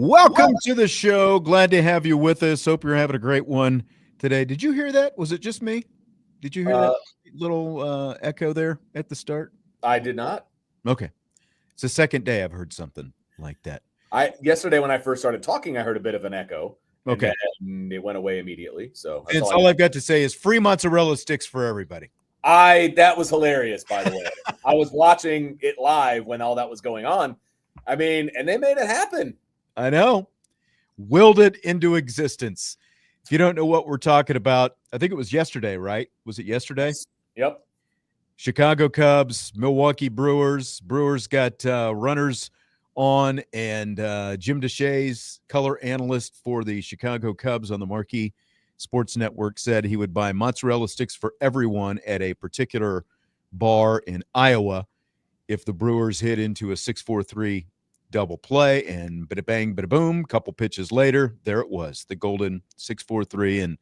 Welcome to the show. Glad to have you with us. Hope you're having a great one today. Did you hear that? Was it just me? Did you hear that little echo there at the start? I did not. Okay. It's the second day I've heard something like that. Yesterday when I first started talking, I heard a bit of an echo. Okay. And it went away immediately. So that's all I've got to say is free mozzarella sticks for everybody. That was hilarious, by the way. I was watching it live when all that was going on. I mean, and they made it happen. I know. Willed it into existence. If you don't know what we're talking about, I think it was yesterday, right? Was it yesterday? Yep. Chicago Cubs, Milwaukee Brewers. Brewers got runners on, and Jim Deshaies, color analyst for the Chicago Cubs on the Marquee Sports Network, said he would buy mozzarella sticks for everyone at a particular bar in Iowa if the Brewers hit into a 6-4-3 double play, and bada bang, bada boom, couple pitches later, there it was, the golden 6-4-3, and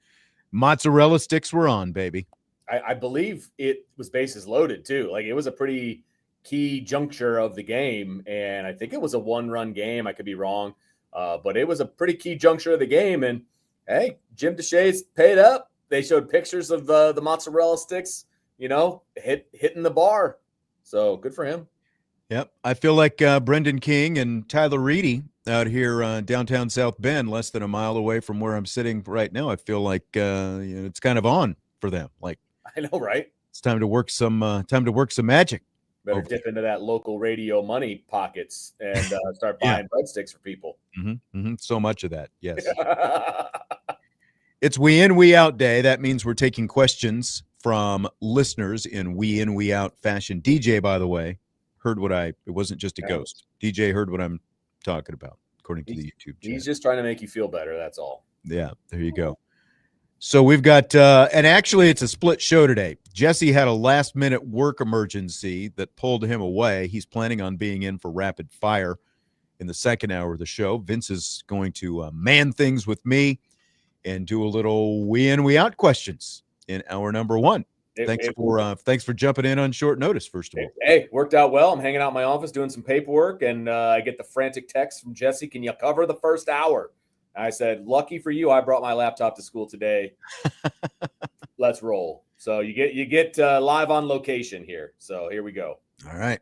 mozzarella sticks were on, baby. I believe it was bases loaded too. Like, it was a pretty key juncture of the game, and I think it was a one-run game. I could be wrong, but it was a pretty key juncture of the game. And hey, Jim Deshaies paid up. They showed pictures of the mozzarella sticks, hitting the bar. So good for him. Yep. I feel like Brendan King and Tyler Reedy out here downtown South Bend, less than a mile away from where I'm sitting right now. I feel like it's kind of on for them. Like, I know, right? It's time to work some magic. Better dip into that local radio money pockets and start buying breadsticks for people. Mm-hmm, mm-hmm. So much of that, yes. It's We In, We Out day. That means we're taking questions from listeners in We In, We Out fashion. DJ, by the way, heard it wasn't just a ghost. DJ heard what I'm talking about, according to the YouTube channel. He's just trying to make you feel better, that's all. Yeah, there you go. So we've got, and actually it's a split show today. Jesse had a last-minute work emergency that pulled him away. He's planning on being in for rapid fire in the second hour of the show. Vince is going to man things with me and do a little We In, We Out questions in hour number one. Thanks for jumping in on short notice, first of all. Hey, worked out well. I'm hanging out in my office doing some paperwork, and I get the frantic text from Jesse, can you cover the first hour? I said, lucky for you, I brought my laptop to school today. Let's roll. So you get live on location here. So here we go. All right.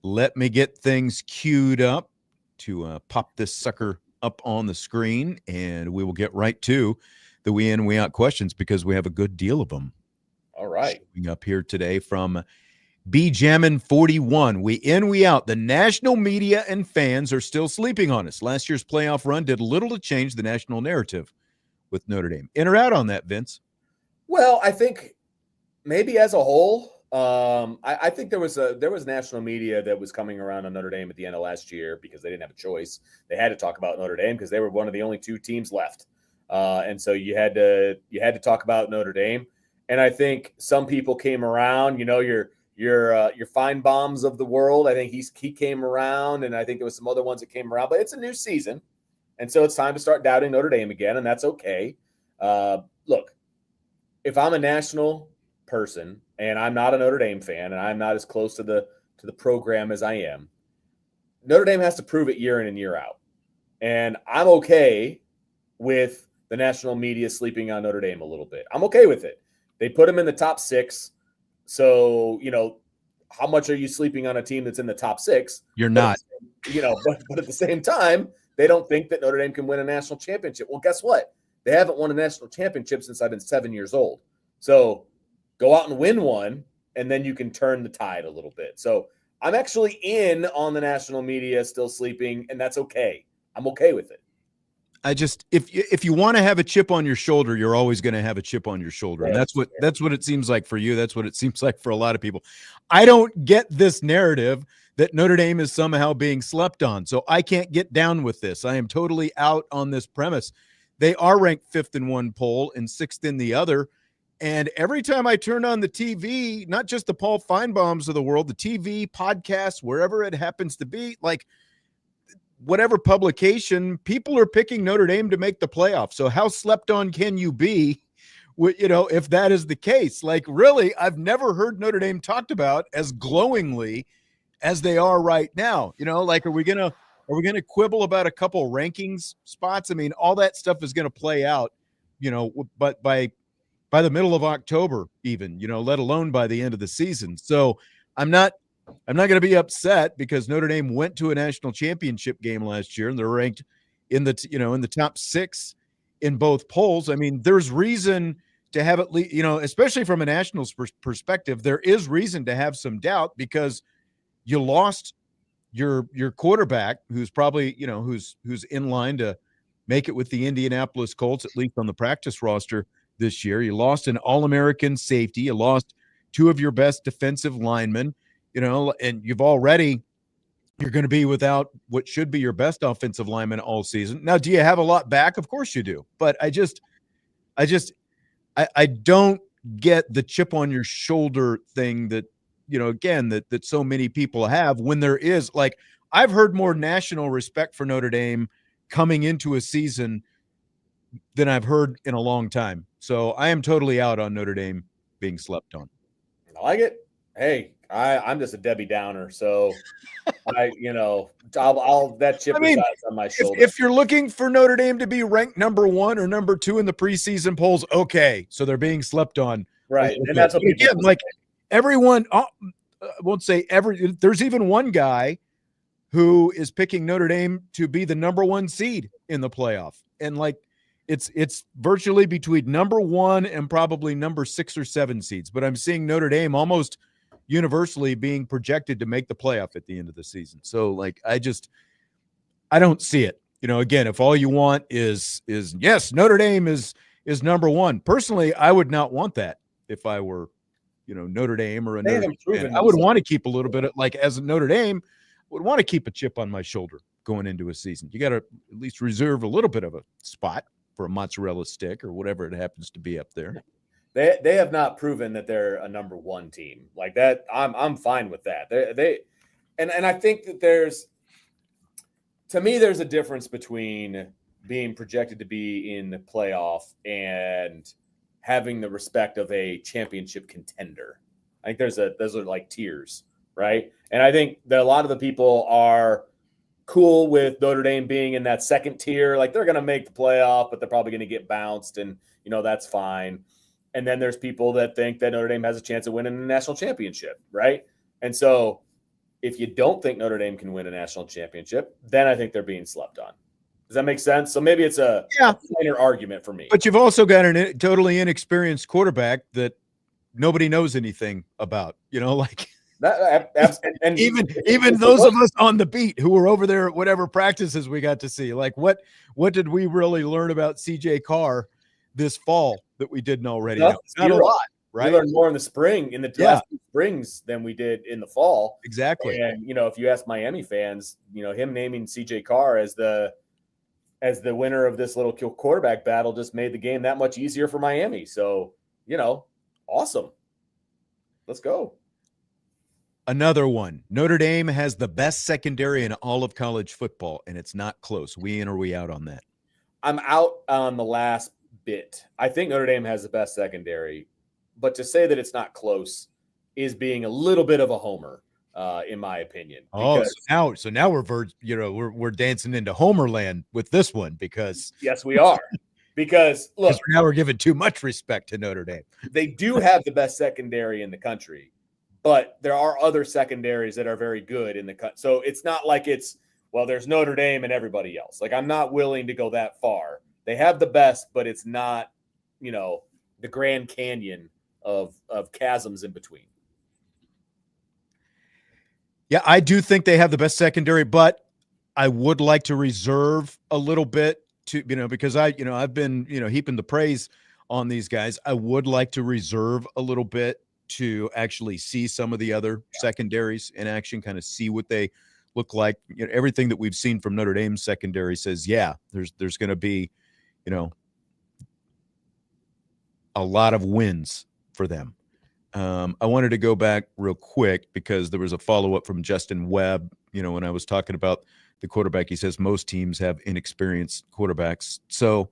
Let me get things queued up to pop this sucker up on the screen, and we will get right to the We In, We Out questions because we have a good deal of them. All right. Showing up here today from B-Jammin' 41. We in, we out. The national media and fans are still sleeping on us. Last year's playoff run did little to change the national narrative with Notre Dame. In or out on that, Vince? Well, I think maybe as a whole, I think there was national media that was coming around on Notre Dame at the end of last year because they didn't have a choice. They had to talk about Notre Dame because they were one of the only two teams left, and so you had to talk about Notre Dame. And I think some people came around. Your fine bombs of the world. I think he came around, and I think there was some other ones that came around. But it's a new season, and so it's time to start doubting Notre Dame again, and that's okay. Look, if I'm a national person and I'm not a Notre Dame fan, and I'm not as close to the program as I am, Notre Dame has to prove it year in and year out, and I'm okay with the national media sleeping on Notre Dame a little bit. I'm okay with it. They put them in the top 6. So, how much are you sleeping on a team that's in the top 6? You're not. But at the same time, they don't think that Notre Dame can win a national championship. Well, guess what? They haven't won a national championship since I've been 7 years old. So go out and win one, and then you can turn the tide a little bit. So I'm actually in on the national media still sleeping, and that's okay. I'm okay with it. I just if you want to have a chip on your shoulder, you're always going to have a chip on your shoulder. And that's what it seems like for you. That's what it seems like for a lot of people. I don't get this narrative that Notre Dame is somehow being slept on. So I can't get down with this. I am totally out on this premise. They are ranked 5th in one poll and 6th in the other. And every time I turn on the TV, not just the Paul Feinbaums of the world, the TV, podcasts, wherever it happens to be, like whatever publication, people are picking Notre Dame to make the playoffs. So how slept on can you be, if that is the case? Like, really, I've never heard Notre Dame talked about as glowingly as they are right now. Are we gonna Are we going to quibble about a couple rankings spots? I mean, all that stuff is going to play out, but by the middle of October, even, let alone by the end of the season. So I'm not going to be upset because Notre Dame went to a national championship game last year and they're ranked in the top 6 in both polls. I mean, there's reason to have at least, especially from a national perspective, there is reason to have some doubt because you lost your quarterback, who's probably, who's in line to make it with the Indianapolis Colts, at least on the practice roster this year. You lost an All-American safety. You lost 2 of your best defensive linemen, and you're going to be without what should be your best offensive lineman all season. Now, do you have a lot back? Of course you do. But I don't get the chip on your shoulder thing that, again, that so many people have when there is, like, I've heard more national respect for Notre Dame coming into a season than I've heard in a long time. So I am totally out on Notre Dame being slept on. I like it. Hey, I'm just a Debbie Downer, so I'll that chip resides on my shoulder. If you're looking for Notre Dame to be ranked number 1 or number 2 in the preseason polls, okay, so they're being slept on, right? And that's what again, like everyone. I won't say every. There's even one guy who is picking Notre Dame to be the number 1 seed in the playoff, and like it's virtually between number 1 and probably number 6 or 7 seeds. But I'm seeing Notre Dame almost universally being projected to make the playoff at the end of the season. So like, I don't see it. Again, if all you want is yes, Notre Dame is number 1. Personally, I would not want that if I were, Notre Dame or a Notre Dame fan. I would want to keep a little bit of, like, as a Notre Dame, would want to keep a chip on my shoulder going into a season. You got to at least reserve a little bit of a spot for a mozzarella stick or whatever it happens to be up there. They have not proven that they're a number 1 team like that. I'm fine with that. And I think that there's a difference between being projected to be in the playoff and having the respect of a championship contender. I think those are like tiers, right? And I think that a lot of the people are cool with Notre Dame being in that second tier. Like, they're going to make the playoff, but they're probably going to get bounced, and that's fine. And then there's people that think that Notre Dame has a chance of winning a national championship, right? And so if you don't think Notre Dame can win a national championship, then I think they're being slept on. Does that make sense? So maybe it's a minor argument for me. But you've also got a totally inexperienced quarterback that nobody knows anything about, like that, and even those of us on the beat who were over there at whatever practices we got to see, like what did we really learn about CJ Carr this fall that we didn't already know? Not a lot, right? We learned more in the spring, in the last 2 springs, than we did in the fall. Exactly. And if you ask Miami fans, him naming CJ Carr as the winner of this little quarterback battle just made the game that much easier for Miami. So, awesome. Let's go. Another one. Notre Dame has the best secondary in all of college football, and it's not close. We in or we out on that? I'm out on the last bit. I think Notre Dame has the best secondary, but to say that it's not close is being a little bit of a homer, in my opinion. So now we're dancing into Homerland with this one, because yes, we are. Because look, now we're giving too much respect to Notre Dame. They do have the best secondary in the country, but there are other secondaries that are very good in the country. So it's not like there's Notre Dame and everybody else. Like, I'm not willing to go that far. They have the best, but it's not, the Grand Canyon of chasms in between. Yeah, I do think they have the best secondary, but I would like to reserve a little bit to, because I've been, heaping the praise on these guys. I would like to reserve a little bit to actually see some of the other secondaries in action, kind of see what they look like. Everything that we've seen from Notre Dame's secondary says, there's going to be, a lot of wins for them. I wanted to go back real quick because there was a follow-up from Justin Webb, when I was talking about the quarterback. He says most teams have inexperienced quarterbacks. So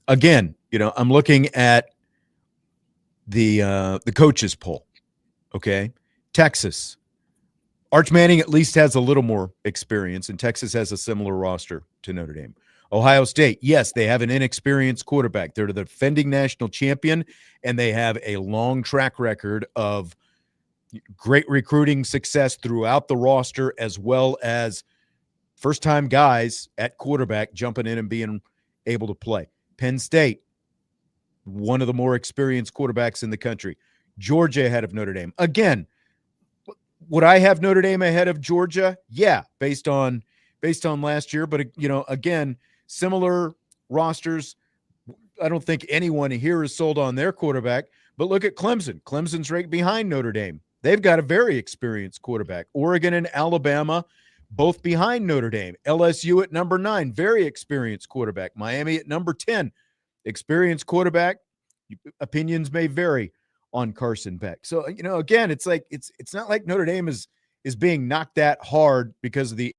again, I'm looking at the coaches poll. Okay. Texas, Arch Manning at least has a little more experience, and Texas has a similar roster to Notre Dame. Ohio State, yes, they have an inexperienced quarterback. They're the defending national champion, and they have a long track record of great recruiting success throughout the roster, as well as first-time guys at quarterback jumping in and being able to play. Penn State, one of the more experienced quarterbacks in the country. Georgia ahead of Notre Dame. Again, would I have Notre Dame ahead of Georgia? Yeah, based on last year. But, again, similar rosters. I don't think anyone here is sold on their quarterback. But look at Clemson. Clemson's right behind Notre Dame. They've got a very experienced quarterback. Oregon and Alabama, both behind Notre Dame. LSU at number 9, very experienced quarterback. Miami at number 10, experienced quarterback. Opinions may vary on Carson Beck. So, again, it's like it's not like Notre Dame is being knocked that hard because of the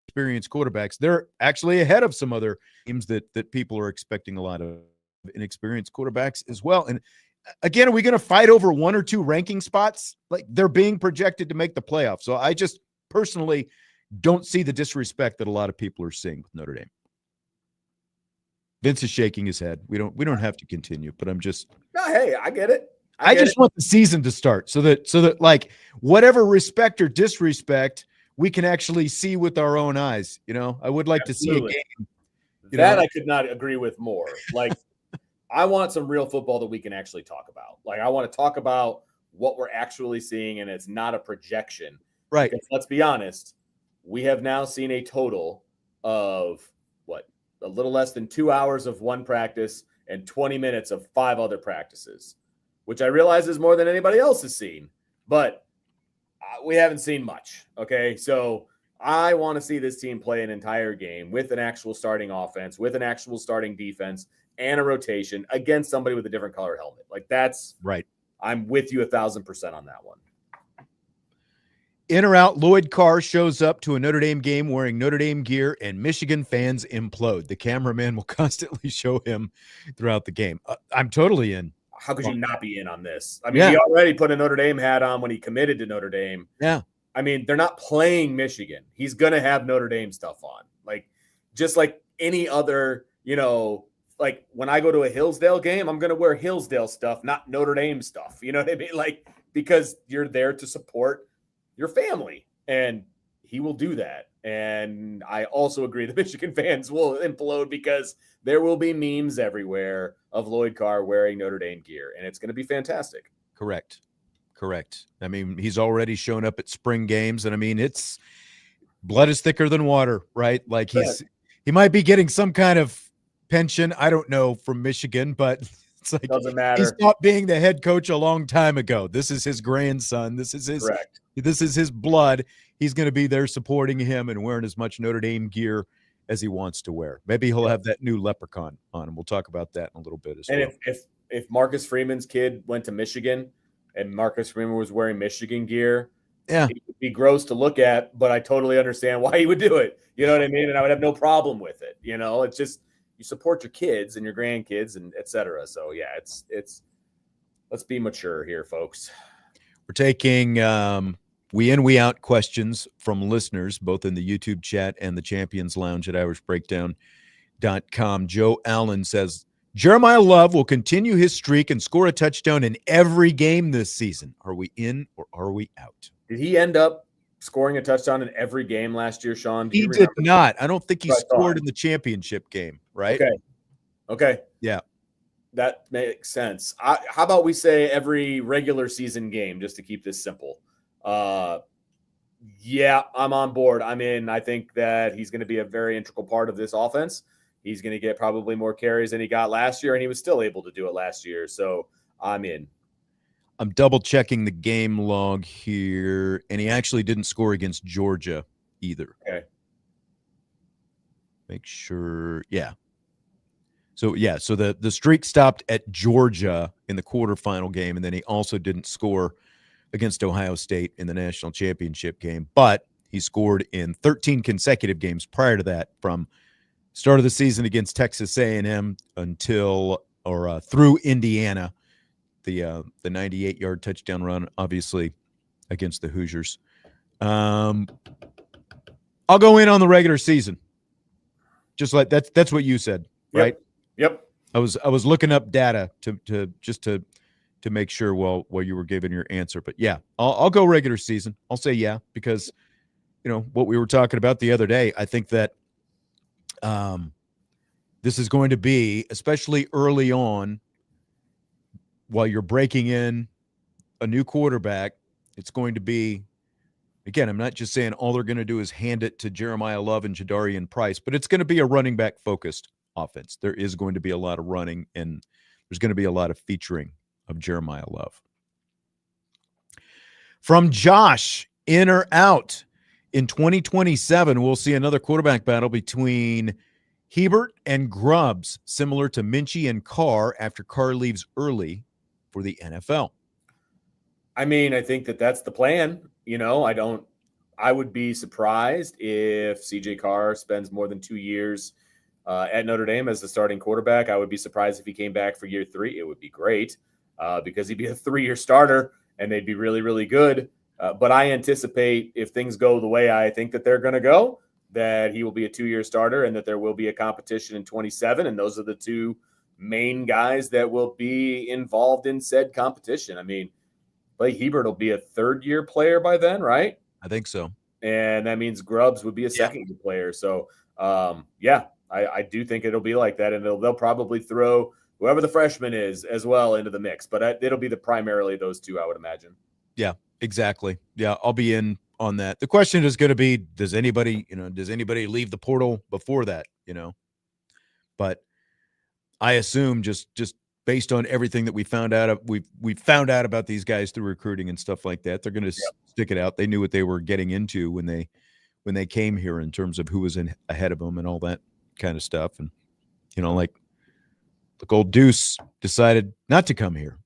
experienced quarterbacks. They're actually ahead of some other teams that people are expecting a lot of inexperienced quarterbacks as well. And again, are we going to fight over 1 or 2 ranking spots? Like, they're being projected to make the playoffs. So I just personally don't see the disrespect that a lot of people are seeing with Notre Dame. Vince is shaking his head. We don't have to continue, but I'm just. No, hey, I get it. I just want the season to start so that like whatever respect or disrespect we can actually see with our own eyes. I would like Absolutely. to see a game. That I could not agree with more. Like, I want some real football that we can actually talk about. Like, I want to talk about what we're actually seeing, and it's not a projection. Right. Because let's be honest, we have now seen a total of a little less than 2 hours of one practice and 20 minutes of 5 other practices, which I realize is more than anybody else has seen, but we haven't seen much. Okay. So I want to see this team play an entire game with an actual starting offense, with an actual starting defense, and a rotation against somebody with a different color helmet. Like, that's right. I'm with you 1,000% on that one. In or out, Lloyd Carr shows up to a Notre Dame game wearing Notre Dame gear, and Michigan fans implode. The cameraman will constantly show him throughout the game. I'm totally in. How could you not be in on this? I mean, he already put a Notre Dame hat on when he committed to Notre Dame. Yeah. I mean, they're not playing Michigan. He's going to have Notre Dame stuff on. Like, just like any other, like when I go to a Hillsdale game, I'm going to wear Hillsdale stuff, not Notre Dame stuff. You know what I mean? Like, because you're there to support your family, and he will do that. And I also agree the Michigan fans will implode because there will be memes everywhere of Lloyd Carr wearing Notre Dame gear, and it's going to be fantastic. Correct. I mean, he's already shown up at spring games, and I mean, it's blood is thicker than water, right? Like, he might be getting some kind of pension, I don't know, from Michigan, but it's like, doesn't matter. He stopped being the head coach a long time ago. This is his grandson. This is his Correct. This is his blood. He's going to be there supporting him and wearing as much Notre Dame gear as he wants to wear. Maybe he'll have that new leprechaun on him. We'll talk about that in a little bit as well. And if Marcus Freeman's kid went to Michigan and Marcus Freeman was wearing Michigan gear, it would be gross to look at, but I totally understand why he would do it. You know what I mean? And I would have no problem with it. It's just, you support your kids and your grandkids and et cetera. So yeah, it's let's be mature here, folks. We're taking we in, we out questions from listeners, both in the YouTube chat and the Champions Lounge at IrishBreakdown.com. Joe Allen says, Jeremiah Love will continue his streak and score a touchdown in every game this season. Are we in or are we out? Did he end up scoring a touchdown in every game last year, Sean? He did not. I don't think he scored in the championship game, right? Okay. Yeah. That makes sense. How about we say every regular season game, just to keep this simple? Yeah, I'm on board. I'm in. I think that he's going to be a very integral part of this offense. He's going to get probably more carries than he got last year, and he was still able to do it last year. So I'm in. I'm double checking the game log here, and he actually didn't score against Georgia either. Okay. Make sure. Yeah. So the streak stopped at Georgia in the quarterfinal game, and then he also didn't score against Ohio State in the national championship game, but he scored in 13 consecutive games prior to that, from start of the season against Texas A&M through Indiana, the 98-yard touchdown run, obviously, against the Hoosiers. I'll go in on the regular season. Just like that's what you said, right? Yep. I was looking up data to make sure while you were giving your answer. But yeah, I'll go regular season. I'll say yeah, because what we were talking about the other day. I think that this is going to be, especially early on, while you're breaking in a new quarterback, it's going to be, again, I'm not just saying all they're going to do is hand it to Jeremiah Love and Jadarian Price, but it's going to be a running back focused offense. There is going to be a lot of running, and there's going to be a lot of featuring of Jeremiah Love. From Josh, in or out? In 2027, we'll see another quarterback battle between Hebert and Grubbs, similar to Minchie and Carr after Carr leaves early for the NFL. I mean, I think that's the plan. I would be surprised if CJ Carr spends more than 2 years at Notre Dame as the starting quarterback. I would be surprised if he came back for year 3. It would be great because he'd be a 3-year starter and they'd be really, really good. But I anticipate if things go the way I think that they're going to go, that he will be a 2-year starter and that there will be a competition in 27. And those are the two main guys that will be involved in said competition. I mean, Blake Hebert will be a 3rd-year player by then, right? I think so. And that means Grubbs would be a 2nd-year player. So, I do think it'll be like that. And they'll probably throw whoever the freshman is as well into the mix. But it'll be primarily those two, I would imagine. Yeah, exactly. Yeah, I'll be in on that. The question is going to be, does anybody leave the portal before that, But I assume just based on everything that we found out about these guys through recruiting and stuff like that, they're going to stick it out. They knew what they were getting into when they came here in terms of who was ahead of them and all that kind of stuff. And like old Deuce decided not to come here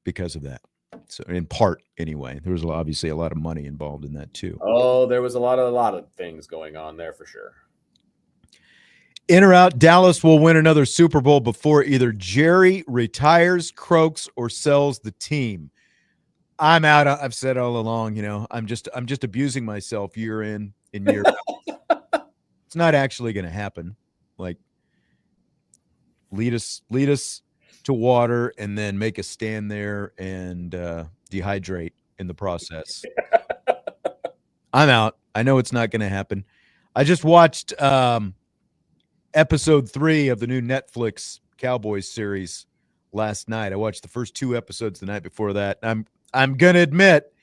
because of that. So in part, anyway, there was obviously a lot of money involved in that too. Oh, there was a lot of things going on there for sure. In or out, Dallas will win another Super Bowl before either Jerry retires, croaks, or sells the team. I'm out. I've said all along, I'm just abusing myself year in and year out. It's not actually going to happen. Like, lead us to water and then make us stand there and dehydrate in the process. I'm out. I know it's not going to happen. I just watched episode 3 of the new Netflix Cowboys series last night. I watched the first 2 episodes the night before that. I'm going to admit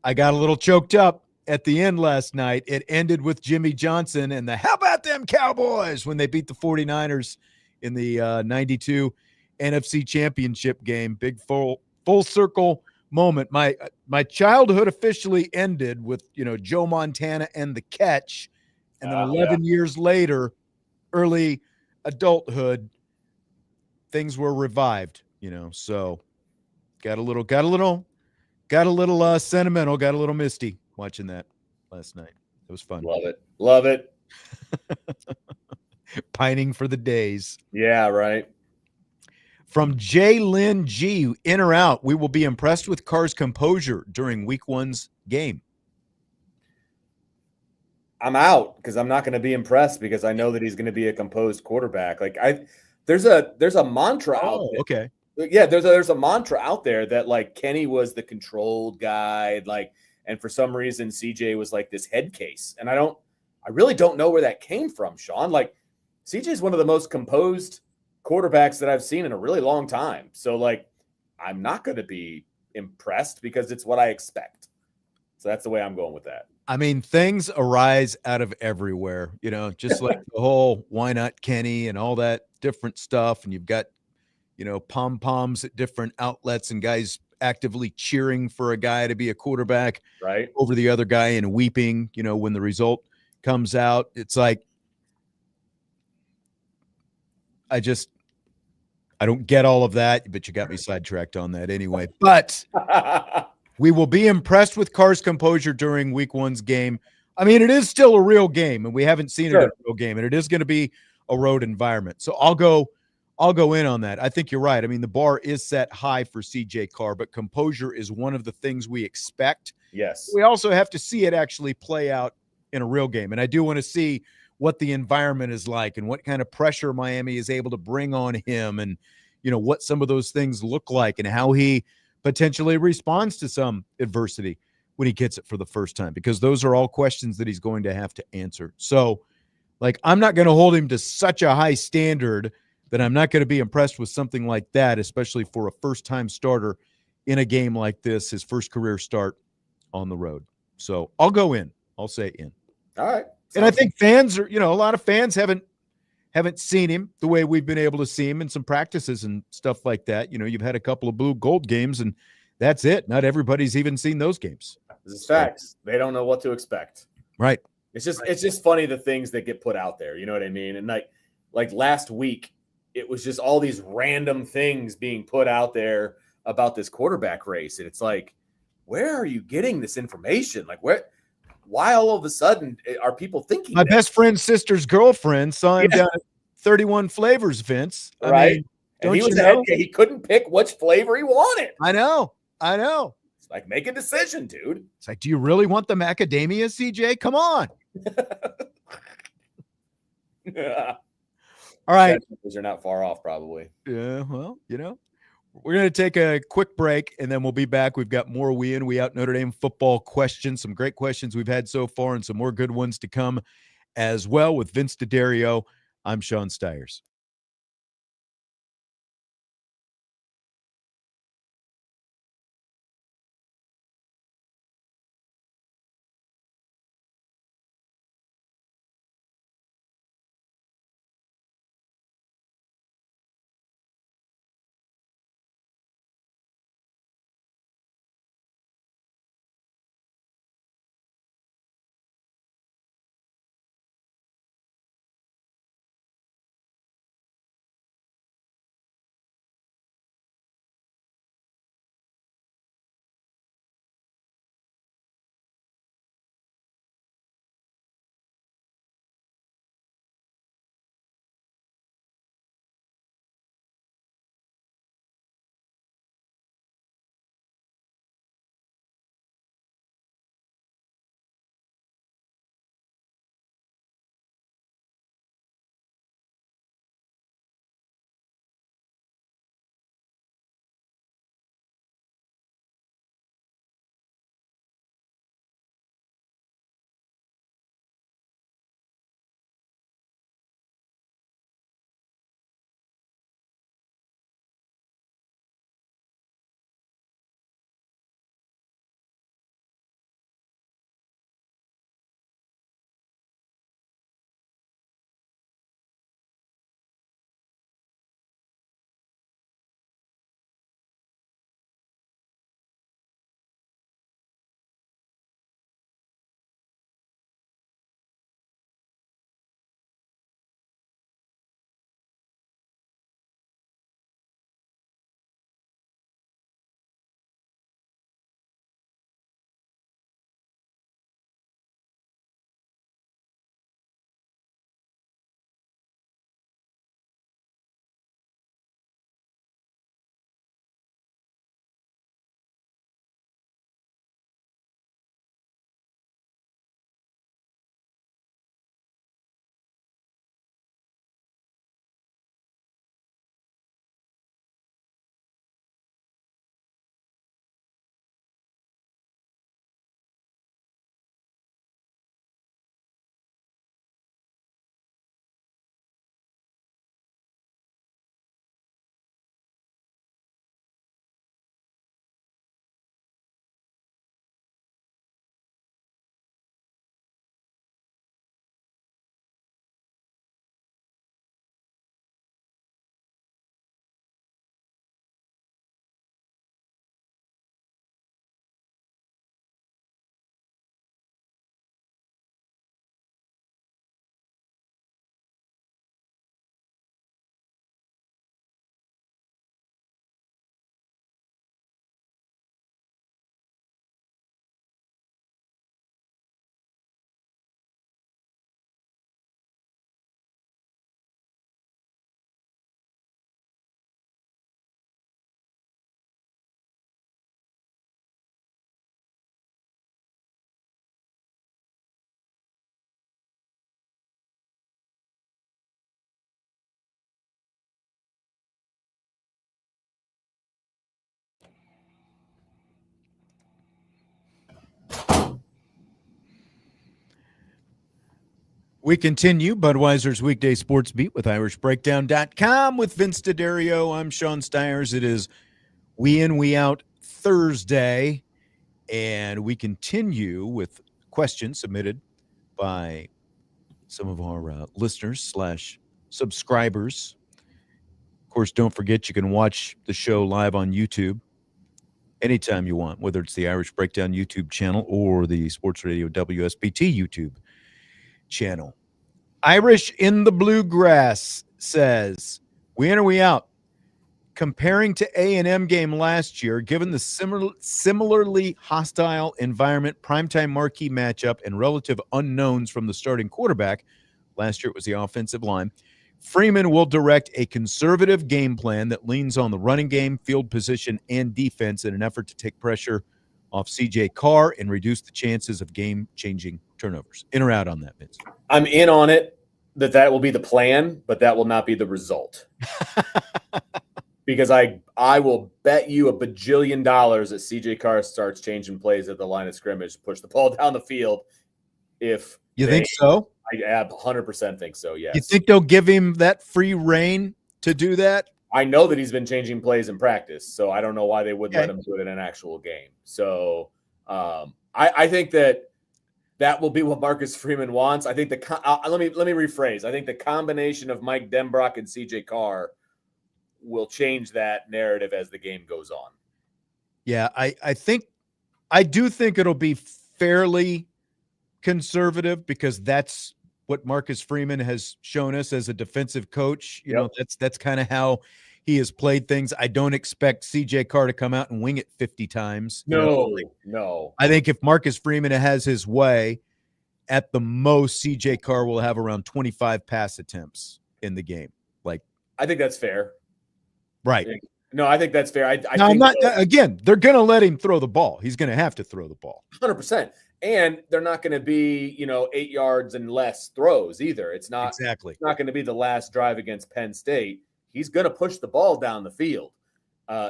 I got a little choked up at the end last night. It ended with Jimmy Johnson and the "How about them Cowboys" when they beat the 49ers in the 92 NFC Championship game. Big full circle moment. My childhood officially ended with, Joe Montana and the catch. And then 11 years later, early adulthood, things were revived, so got a little sentimental, got a little misty watching that last night. It was fun. Love it. Pining for the days. Yeah, right. From J. Lynn G, in or out, we will be impressed with Carr's composure during week 1's game. I'm out because I'm not going to be impressed because I know that he's going to be a composed quarterback. Like there's a mantra out there. Okay. Yeah, there's a mantra out there that like Kenny was the controlled guy, and for some reason CJ was like this head case. And I really don't know where that came from, Sean. Like CJ is one of the most composed quarterbacks that I've seen in a really long time. So like I'm not going to be impressed because it's what I expect. So that's the way I'm going with that. I mean, things arise out of everywhere, just like the whole "why not Kenny" and all that different stuff. And you've got, pom-poms at different outlets and guys actively cheering for a guy to be a quarterback right over the other guy and weeping, when the result comes out. It's like, I don't get all of that, but you got me sidetracked on that anyway. But we will be impressed with Carr's composure during week 1's game. I mean, it is still a real game, and we haven't seen it in a real game, and it is going to be a road environment. So I'll go in on that. I think you're right. I mean, the bar is set high for CJ Carr, but composure is one of the things we expect Yes. We also have to see it actually play out in a real game. And I do want to see what the environment is like and what kind of pressure Miami is able to bring on him, and, you know, what some of those things look like and how he potentially responds to some adversity when he gets it for the first time, because those are all questions that he's going to have to answer. So, like, I'm not going to hold him to such a high standard that I'm not going to be impressed with something like that, especially for a first-time starter in a game like this, his first career start on the road. So I'll go in. I'll say in. All right. And I think fans are, you know, a lot of fans haven't seen him the way we've been able to see him in some practices and stuff like that. You know, you've had a couple of blue gold games and that's it. Not everybody's even seen those games. This is facts. They don't know what to expect. Right. It's just funny the things that get put out there. You know what I mean? And like last week, it was just all these random things being put out there about this quarterback race. And it's like, where are you getting this information? Like, why all of a sudden are people thinking my that? best friend's sister's girlfriend saw him down at 31 Flavors, Vince. I mean, and he was ahead. He couldn't pick which flavor he wanted. I know. It's like, make a decision, dude. It's like, do you really want the macadamia, CJ? Come on. All right. Those are not far off, probably. Yeah, well, you know, we're going to take a quick break, and then we'll be back. We've got more We In, We Out Notre Dame football questions, some great questions we've had so far, and some more good ones to come as well with Vince D'Addario. I'm Sean Stiers. We continue Budweiser's weekday sports beat with IrishBreakdown.com with Vince D'Addario. I'm Sean Stiers. It is We In, We Out Thursday, and we continue with questions submitted by some of our listeners / subscribers. Of course, don't forget you can watch the show live on YouTube anytime you want, whether it's the Irish Breakdown YouTube channel or the Sports Radio WSBT YouTube channel. Irish in the Bluegrass says, we in or we out? Comparing to A&M game last year, given the similarly hostile environment, primetime marquee matchup, and relative unknowns from the starting quarterback, last year it was the offensive line, Freeman will direct a conservative game plan that leans on the running game, field position, and defense in an effort to take pressure off C.J. Carr and reduce the chances of game-changing turnovers. In or out on that, Vince? I'm in on it that will be the plan, but that will not be the result. Because I will bet you $1 bajillion that C.J. Carr starts changing plays at the line of scrimmage, push the ball down the field. If you think so? I 100% think so, yes. You think they'll give him that free reign to do that? I know that he's been changing plays in practice, so I don't know why they wouldn't let him do it in an actual game. So I think that will be what Marcus Freeman wants. I think let me rephrase. I think the combination of Mike Denbrock and C.J. Carr will change that narrative as the game goes on. Yeah, I do think it'll be fairly conservative because that's what Marcus Freeman has shown us as a defensive coach. You know, that's kind of how he has played things. I don't expect C.J. Carr to come out and wing it 50 times. No. I think if Marcus Freeman has his way, at the most, C.J. Carr will have around 25 pass attempts in the game. I think that's fair. Right. No, I think that's fair. Again, they're going to let him throw the ball. He's going to have to throw the ball. 100%. And they're not going to be, 8 yards and less throws either. It's not exactly. It's not going to be the last drive against Penn State. He's going to push the ball down the field.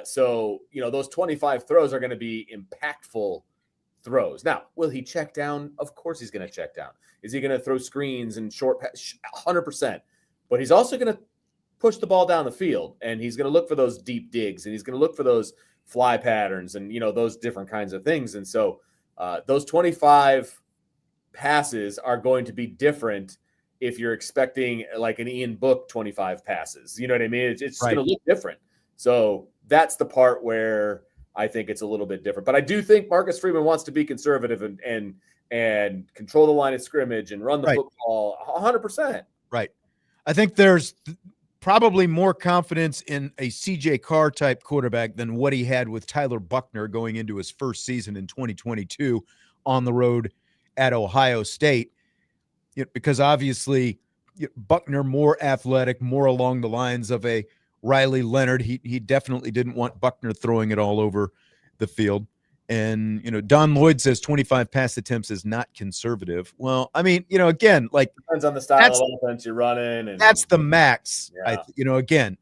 So those 25 throws are going to be impactful throws. Now, will he check down? Of course he's going to check down. Is he going to throw screens and short pass? 100%. But he's also going to push the ball down the field, and he's going to look for those deep digs, and he's going to look for those fly patterns and, those different kinds of things. And so those 25 passes are going to be different if you're expecting like an Ian Book 25 passes. You know what I mean? It's right. Going to look different. So that's the part where I think it's a little bit different. But I do think Marcus Freeman wants to be conservative and control the line of scrimmage and run the football 100%. Right. I think there's probably more confidence in a C.J. Carr type quarterback than what he had with Tyler Buchner going into his first season in 2022 on the road at Ohio State. Because obviously Buchner more athletic, more along the lines of a Riley Leonard. He definitely didn't want Buchner throwing it all over the field. And, Don Lloyd says 25 pass attempts is not conservative. Well, I mean, again, depends on the style of offense you're running. And that's the max. Yeah. Again,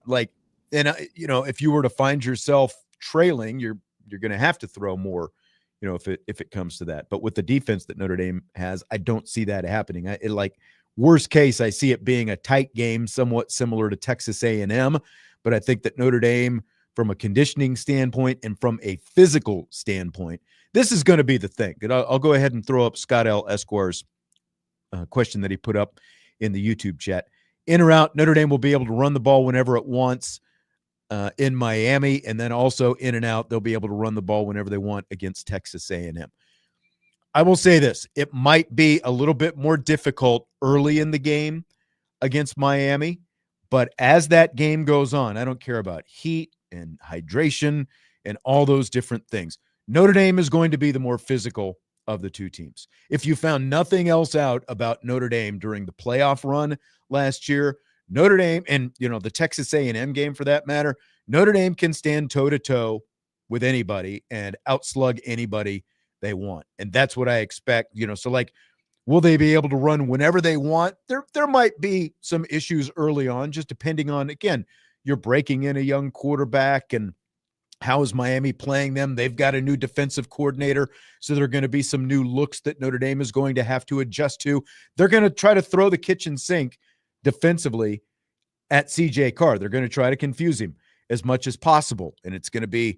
if you were to find yourself trailing, you're going to have to throw more, if it comes to that. But with the defense that Notre Dame has, I don't see that happening. Worst case, I see it being a tight game, somewhat similar to Texas A&M. But I think that Notre Dame, from a conditioning standpoint and from a physical standpoint, this is going to be the thing. I'll go ahead and throw up Scott L. Esquire's question that he put up in the YouTube chat. In or out, Notre Dame will be able to run the ball whenever it wants in Miami, and then also in and out, they'll be able to run the ball whenever they want against Texas A&M. I will say this. It might be a little bit more difficult early in the game against Miami, but as that game goes on, I don't care about heat and hydration and all those different things. Notre Dame is going to be the more physical of the two teams. If you found nothing else out about Notre Dame during the playoff run last year, Notre Dame and, the Texas A&M game for that matter, Notre Dame can stand toe-to-toe with anybody and outslug anybody they want. And that's what I expect, so will they be able to run whenever they want? There might be some issues early on, just depending on, again, you're breaking in a young quarterback and How is Miami playing them? They've got a new defensive coordinator, so there are going to be some new looks that Notre Dame is going to have to adjust to. They're going to try to throw the kitchen sink defensively at CJ Carr. They're going to try to confuse him as much as possible, and it's going to be,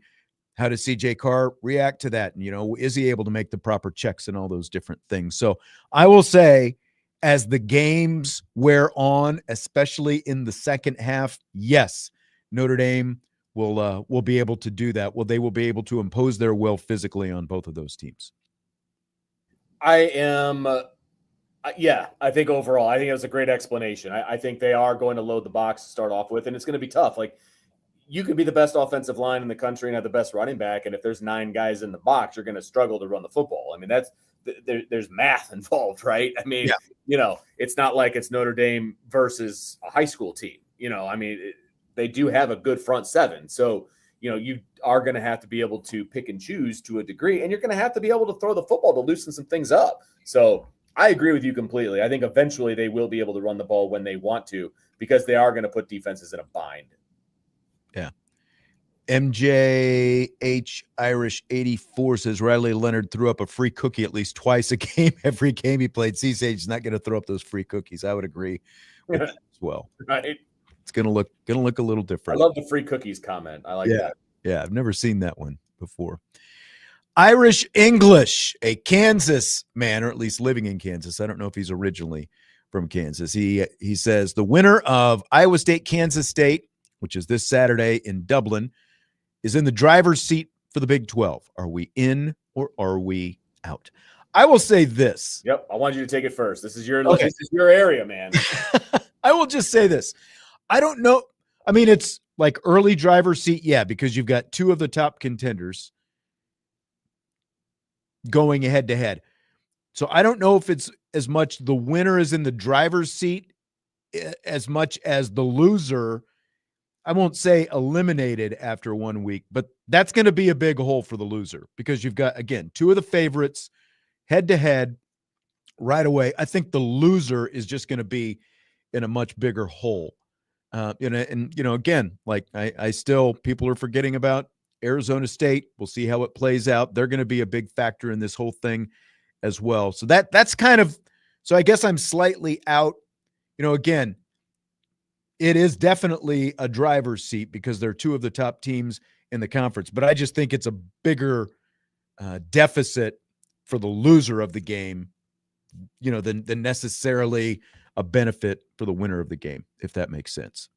how does CJ Carr react to that? And, is he able to make the proper checks and all those different things? So I will say, as the games wear on, especially in the second half, yes, Notre Dame will be able to do that. Well, they will be able to impose their will physically on both of those teams. I think overall, I think it was a great explanation. I think they are going to load the box to start off with, and it's going to be tough. Like, you could be the best offensive line in the country and have the best running back, and if there's 9 guys in the box, you're going to struggle to run the football. I mean, there's math involved, right? I mean, it's not like it's Notre Dame versus a high school team. They do have a good front seven. So, you are going to have to be able to pick and choose to a degree, and you're going to have to be able to throw the football to loosen some things up. So I agree with you completely. I think eventually they will be able to run the ball when they want to, because they are going to put defenses in a bind. Yeah. MJH Irish 84 says Riley Leonard threw up a free cookie at least twice a game. Every game he played. C-Sage is not going to throw up those free cookies. I would agree with that as well. Right. It's going to look a little different. I love the free cookies comment. I like that. Yeah, I've never seen that one before. Irish English, a Kansas man, or at least living in Kansas. I don't know if he's originally from Kansas. He says the winner of Iowa State, Kansas State, which is this Saturday in Dublin, is in the driver's seat for the Big 12. Are we in or are we out? I will say this. Yep, I want you to take it first. This is your area, man. I will just say this. I don't know. I mean, it's like early driver's seat, because you've got 2 of the top contenders going head to head. So I don't know if it's as much the winner is in the driver's seat as much as the loser, I won't say eliminated after 1 week, but that's going to be a big hole for the loser, because you've got, again, 2 of the favorites head to head right away. I think the loser is just going to be in a much bigger hole. Again, like I still, people are forgetting about Arizona State. We'll see how it plays out. They're going to be a big factor in this whole thing as well. So that's kind of, so I guess I'm slightly out. Again, it is definitely a driver's seat because they're 2 of the top teams in the conference, but I just think it's a bigger deficit for the loser of the game, than necessarily a benefit for the winner of the game, if that makes sense.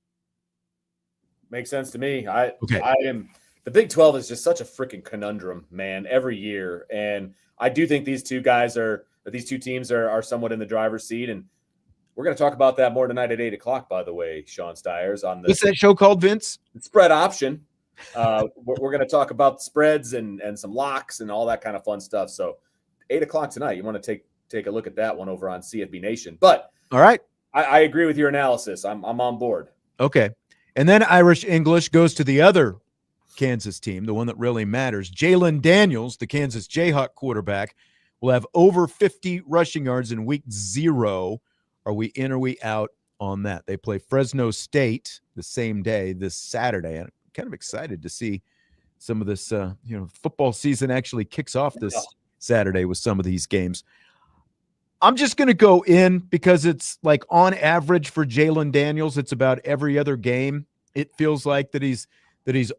Makes sense to me. The Big 12 is just such a freaking conundrum, man, every year. And I do think these two teams are somewhat in the driver's seat. And we're going to talk about that more tonight at 8:00, by the way, Sean Stiers. What's that show called, Vince? Spread Option. We're going to talk about the spreads and some locks and all that kind of fun stuff. So 8:00 tonight, you want to take a look at that one over on CFB Nation. But all right, I agree with your analysis. I'm on board. Okay. And then Irish English goes to the other Kansas team, the one that really matters. Jalen Daniels, the Kansas Jayhawk quarterback, will have over 50 rushing yards in week 0. Are we in or we out on that? They play Fresno State the same day, this Saturday. I'm kind of excited to see some of this, football season actually kicks off this Saturday with some of these games. I'm just going to go in because it's like on average for Jalen Daniels, it's about every other game. It feels like that he's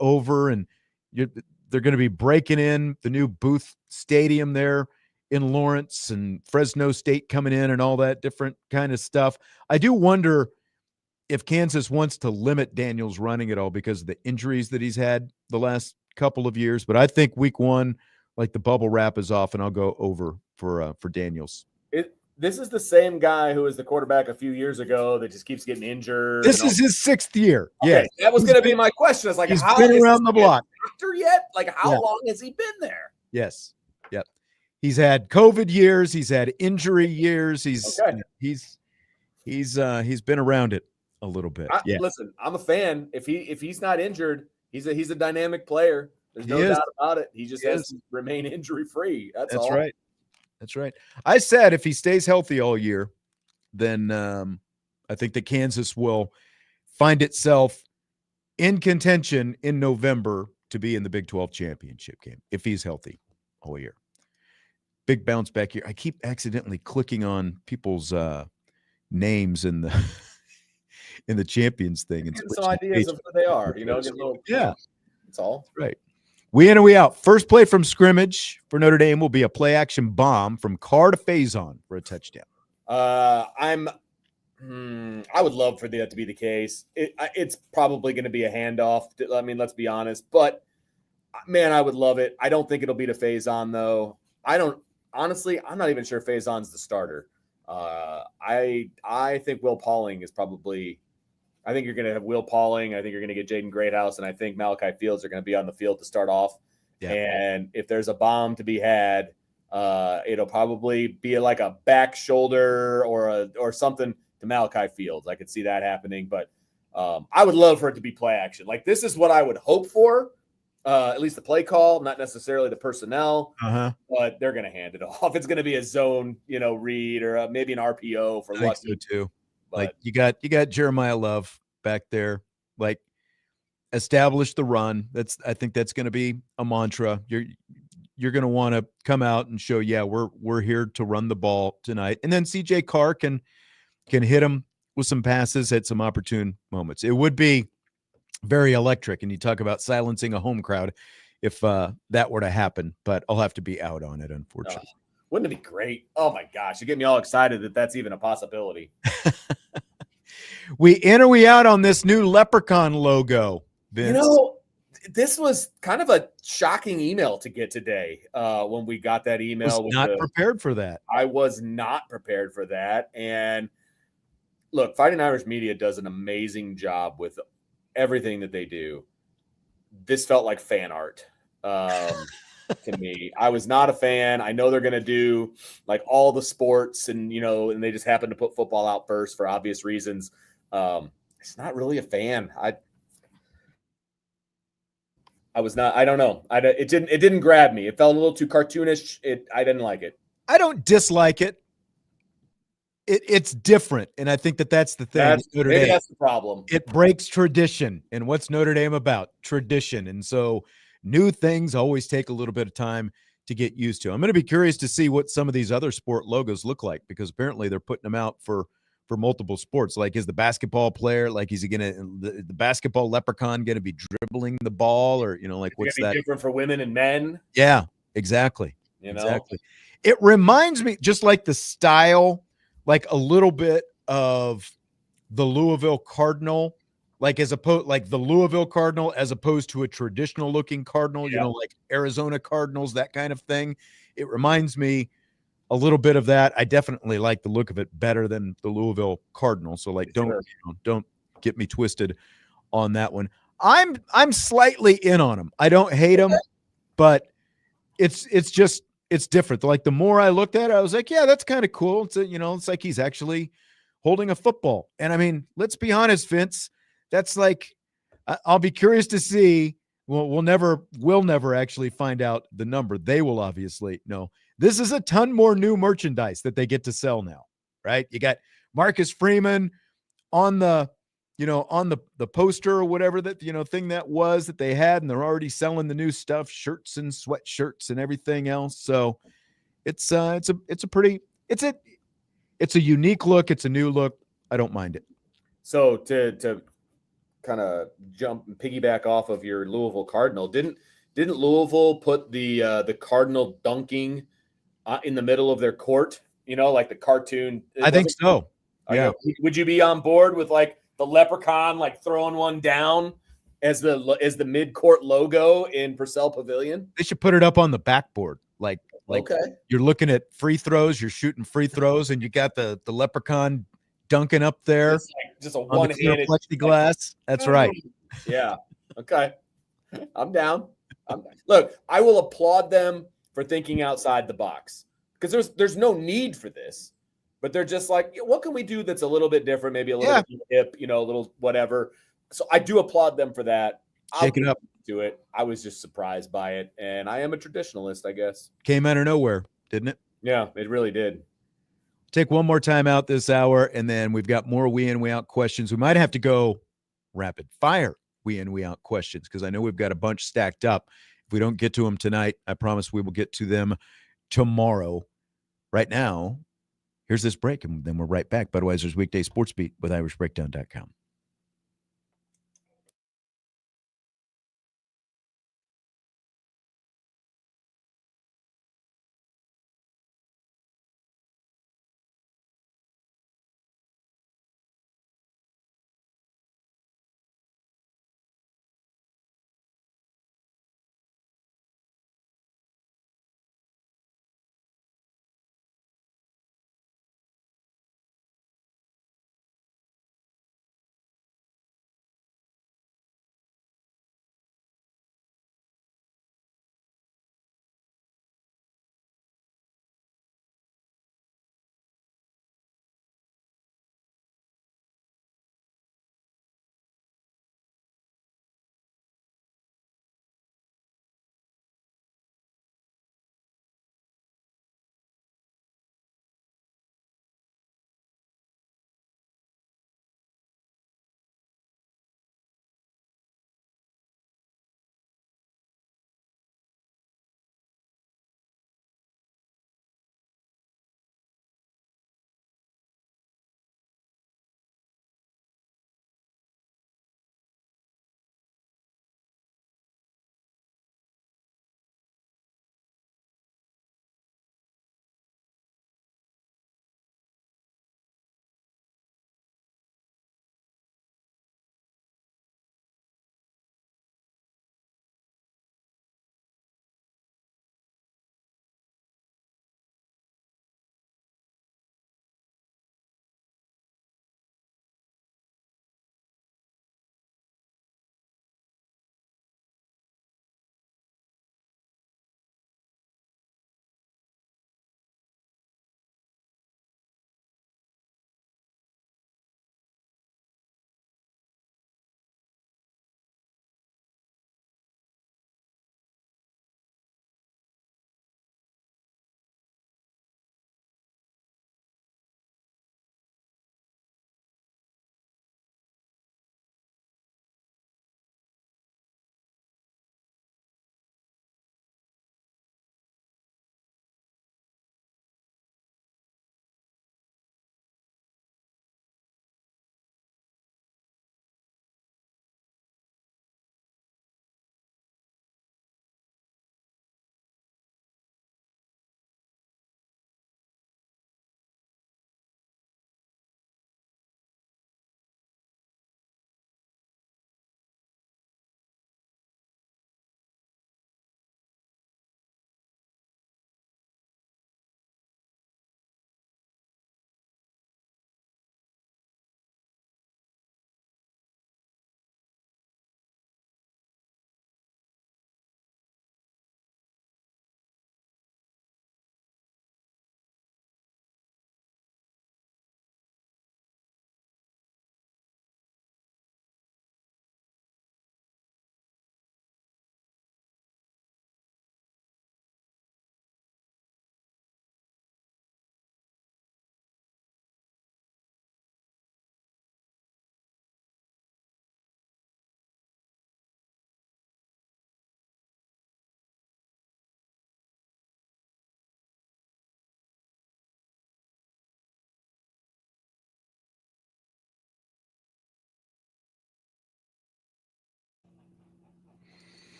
over, and they're going to be breaking in the new Booth Stadium there in Lawrence, and Fresno State coming in and all that different kind of stuff. I do wonder if Kansas wants to limit Daniels running at all because of the injuries that he's had the last couple of years. But I think week 1, like the bubble wrap is off, and I'll go over for Daniels. This is the same guy who was the quarterback a few years ago that just keeps getting injured. This is his 6th year. Okay, yeah, that was going to be my question. It's like, he's been around the block. Doctor yet? Like, how long has he been there? Yes. Yep. He's had COVID years. He's had injury years. He's been around it a little bit. Listen, I'm a fan. If he's not injured, he's a dynamic player. There's no doubt about it. He just has to remain injury free. That's all. Right. That's right. I said if he stays healthy all year, then I think that Kansas will find itself in contention in November to be in the Big 12 championship game if he's healthy all year. Big bounce back here. I keep accidentally clicking on people's names in the in the champions thing and some ideas of who they are. Yeah, that's all. Right. We in and we out. First play from scrimmage for Notre Dame will be a play action bomb from Carr to Faison for a touchdown. I would love for that to be the case. It's probably going to be a handoff. I mean, let's be honest. But, man, I would love it. I don't think it'll be to Faison, though. Honestly, I'm not even sure Faison's the starter. I think Will Pauling is probably – I think you're going to have Will Pauling. I think you're going to get Jaden Greathouse. And I think Malachi Fields are going to be on the field to start off. Yeah. And if there's a bomb to be had, it'll probably be like a back shoulder or something to Malachi Fields. I could see that happening, but I would love for it to be play action. Like, this is what I would hope for, at least the play call, not necessarily the personnel, but they're going to hand it off. It's going to be a zone, read or maybe an RPO for luck. So too. But, like you got Jeremiah Love back there, like establish the run. I think that's going to be a mantra. You're going to want to come out and show, we're here to run the ball tonight. And then CJ Carr can hit him with some passes at some opportune moments. It would be very electric. And you talk about silencing a home crowd if that were to happen, but I'll have to be out on it, unfortunately. Wouldn't it be great? Oh my gosh. You get me all excited that that's even a possibility. We in or we out on this new leprechaun logo, Vince? This was kind of a shocking email to get today when we got that email. I was not prepared for that. I was not prepared for that. And look, Fighting Irish Media does an amazing job with everything that they do. This felt like fan art to me. I was not a fan. I know they're going to do like all the sports and they just happen to put football out first for obvious reasons. It's not really a fan. I was not. I don't know. It didn't grab me. It felt a little too cartoonish. I didn't like it. I don't dislike it. It's different, and I think that's the thing. Maybe that's the problem. It breaks tradition, and what's Notre Dame about? Tradition, and so new things always take a little bit of time to get used to. I'm going to be curious to see what some of these other sport logos look like because apparently they're putting them out for multiple sports. Like, is the basketball player, like, is he going to, the basketball leprechaun going to be dribbling the ball or, like, what's that? Different for women and men? Yeah, exactly. Exactly. It reminds me, just like the style, like a little bit of the Louisville Cardinal, like the Louisville Cardinal as opposed to a traditional looking Cardinal, like Arizona Cardinals, that kind of thing. It reminds me a little bit of that. I definitely like the look of it better than the Louisville Cardinal. So like, don't get me twisted on that one. I'm slightly in on him. I don't hate him, but it's different. Like the more I looked at it, I was like, yeah, that's kind of cool. It's like he's actually holding a football. And I mean, let's be honest, Vince, that's like, I'll be curious to see. Well, we'll never actually find out the number. They will obviously know. This is a ton more new merchandise that they get to sell now, right? You got Marcus Freeman on the poster or whatever that, thing that they had, and they're already selling the new stuff, shirts and sweatshirts and everything else. So it's a unique look. It's a new look. I don't mind it. So to kind of jump and piggyback off of your Louisville Cardinal, didn't Louisville put the Cardinal dunking in the middle of their court, like the cartoon? I think so. Yeah. Would you be on board with like the leprechaun, like throwing one down as the mid-court logo in Purcell Pavilion? They should put it up on the backboard. Like okay. You're looking at free throws, you're shooting free throws, and you got the leprechaun dunking up there. Just a one-handed plexiglass. That's right. Yeah. Okay. I'm down. Look, I will applaud them for thinking outside the box because there's no need for this, but they're just like, what can we do that's a little bit different, maybe a little bit hip, a little whatever. So I do applaud them for that. Shake it up. Do it. I was just surprised by it, and I am a traditionalist, I guess. Came out of nowhere, didn't it? Yeah, it really did. Take one more time out this hour, and then we've got more we in, we out questions. We might have to go rapid fire we in, we out questions, because I know we've got a bunch stacked up. If we don't get to them tonight, I promise we will get to them tomorrow. Right now, here's this break, and then we're right back. Budweiser's Weekday Sports Beat with IrishBreakdown.com.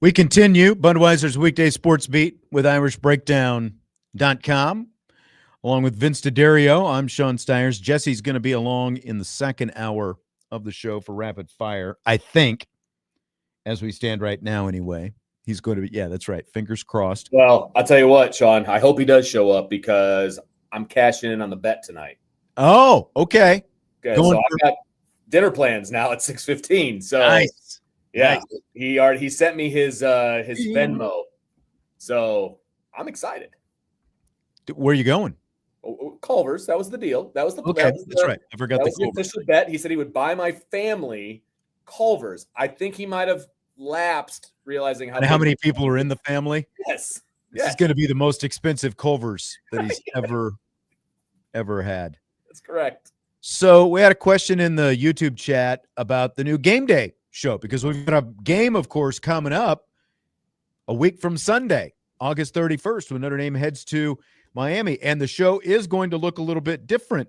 We continue Budweiser's Weekday Sports Beat with IrishBreakdown.com. Along with Vince D'Addario, I'm Sean Stiers. Jesse's going to be along in the second hour of the show for Rapid Fire, I think, as we stand right now anyway. He's going to be, yeah, that's right. Fingers crossed. Well, I'll tell you what, Sean, I hope he does show up because I'm cashing in on the bet tonight. Oh, okay. Good. So I've got dinner plans now at 6:15. So nice. Yeah, nice. He sent me his Venmo. So I'm excited. Where are you going? Culver's. That was the deal. That was the okay. That's right. I forgot the official bet. He said he would buy my family Culver's. I think he might have lapsed, realizing how many people are in the family. Yes. This is going to be the most expensive Culver's that he's ever had. That's correct. So we had a question in the YouTube chat about the new game day show, because we've got a game, of course, coming up a week from Sunday, August 31st, when Notre Dame heads to Miami. And the show is going to look a little bit different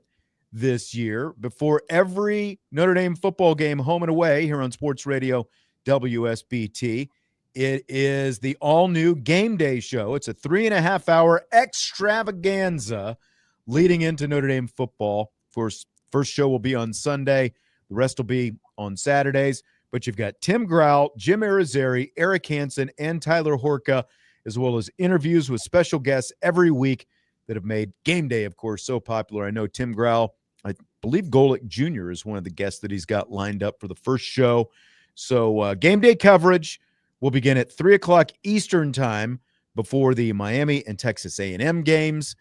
this year. Before every Notre Dame football game, home and away, here on Sports Radio WSBT, it is the all-new game day show. It's a 3.5-hour extravaganza leading into Notre Dame football. Of course, first show will be on Sunday. The rest will be on Saturdays. But you've got Tim Grau, Jim Irizarry, Eric Hansen, and Tyler Horka, as well as interviews with special guests every week that have made game day, of course, so popular. I know Tim Grau, I believe Golick Jr. is one of the guests that he's got lined up for the first show. So game day coverage will begin at 3 o'clock Eastern time before the Miami and Texas A&M games.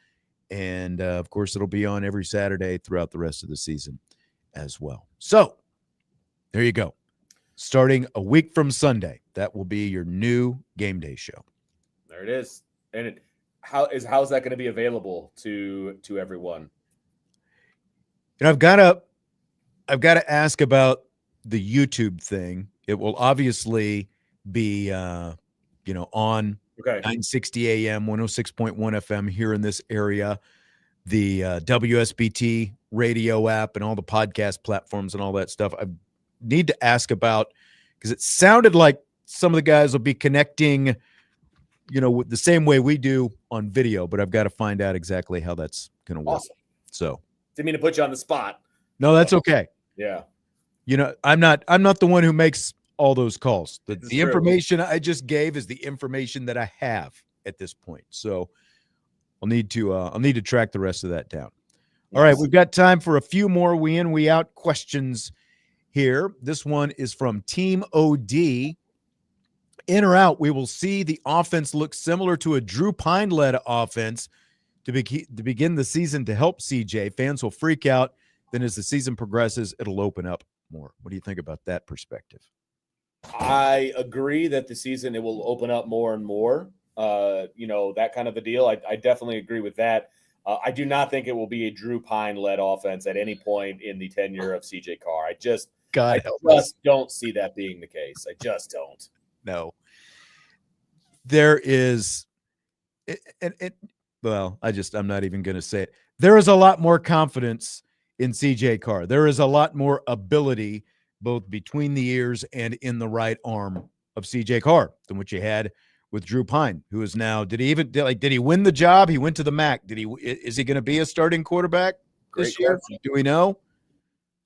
And, of course, it'll be on every Saturday throughout the rest of the season as well. So there you go. Starting a week from Sunday, that will be your new game day show. There it is. And how's that going to be available to everyone? And I've got to ask about the YouTube thing. It will obviously be on 960 AM, 106.1 FM here in this area, the WSBT radio app and all the podcast platforms and all that stuff. I need to ask about, because it sounded like some of the guys will be connecting, with the same way we do on video, but I've got to find out exactly how that's going to work. Awesome. So didn't mean to put you on the spot. No, that's okay. Yeah. I'm not the one who makes all those calls. The information I just gave is the information that I have at this point. So I'll need to track the rest of that down. Yes. All right, we've got time for a few more we in, we out questions here. This one is from Team OD. In or out, we will see the offense look similar to a Drew Pine-led offense to begin the season to help CJ. Fans will freak out. Then as the season progresses, it'll open up more. What do you think about that perspective? I agree that the season, it will open up more and more. That kind of a deal. I definitely agree with that. I do not think it will be a Drew Pine-led offense at any point in the tenure of CJ Carr. I just don't see that being the case. I just don't. No. There is I'm not even going to say it. There is a lot more confidence in CJ Carr. There is a lot more ability both between the ears and in the right arm of CJ Carr than what you had with Drew Pine, who is now, did he win the job? He went to the MAC. Is he going to be a starting quarterback this year? Do we know?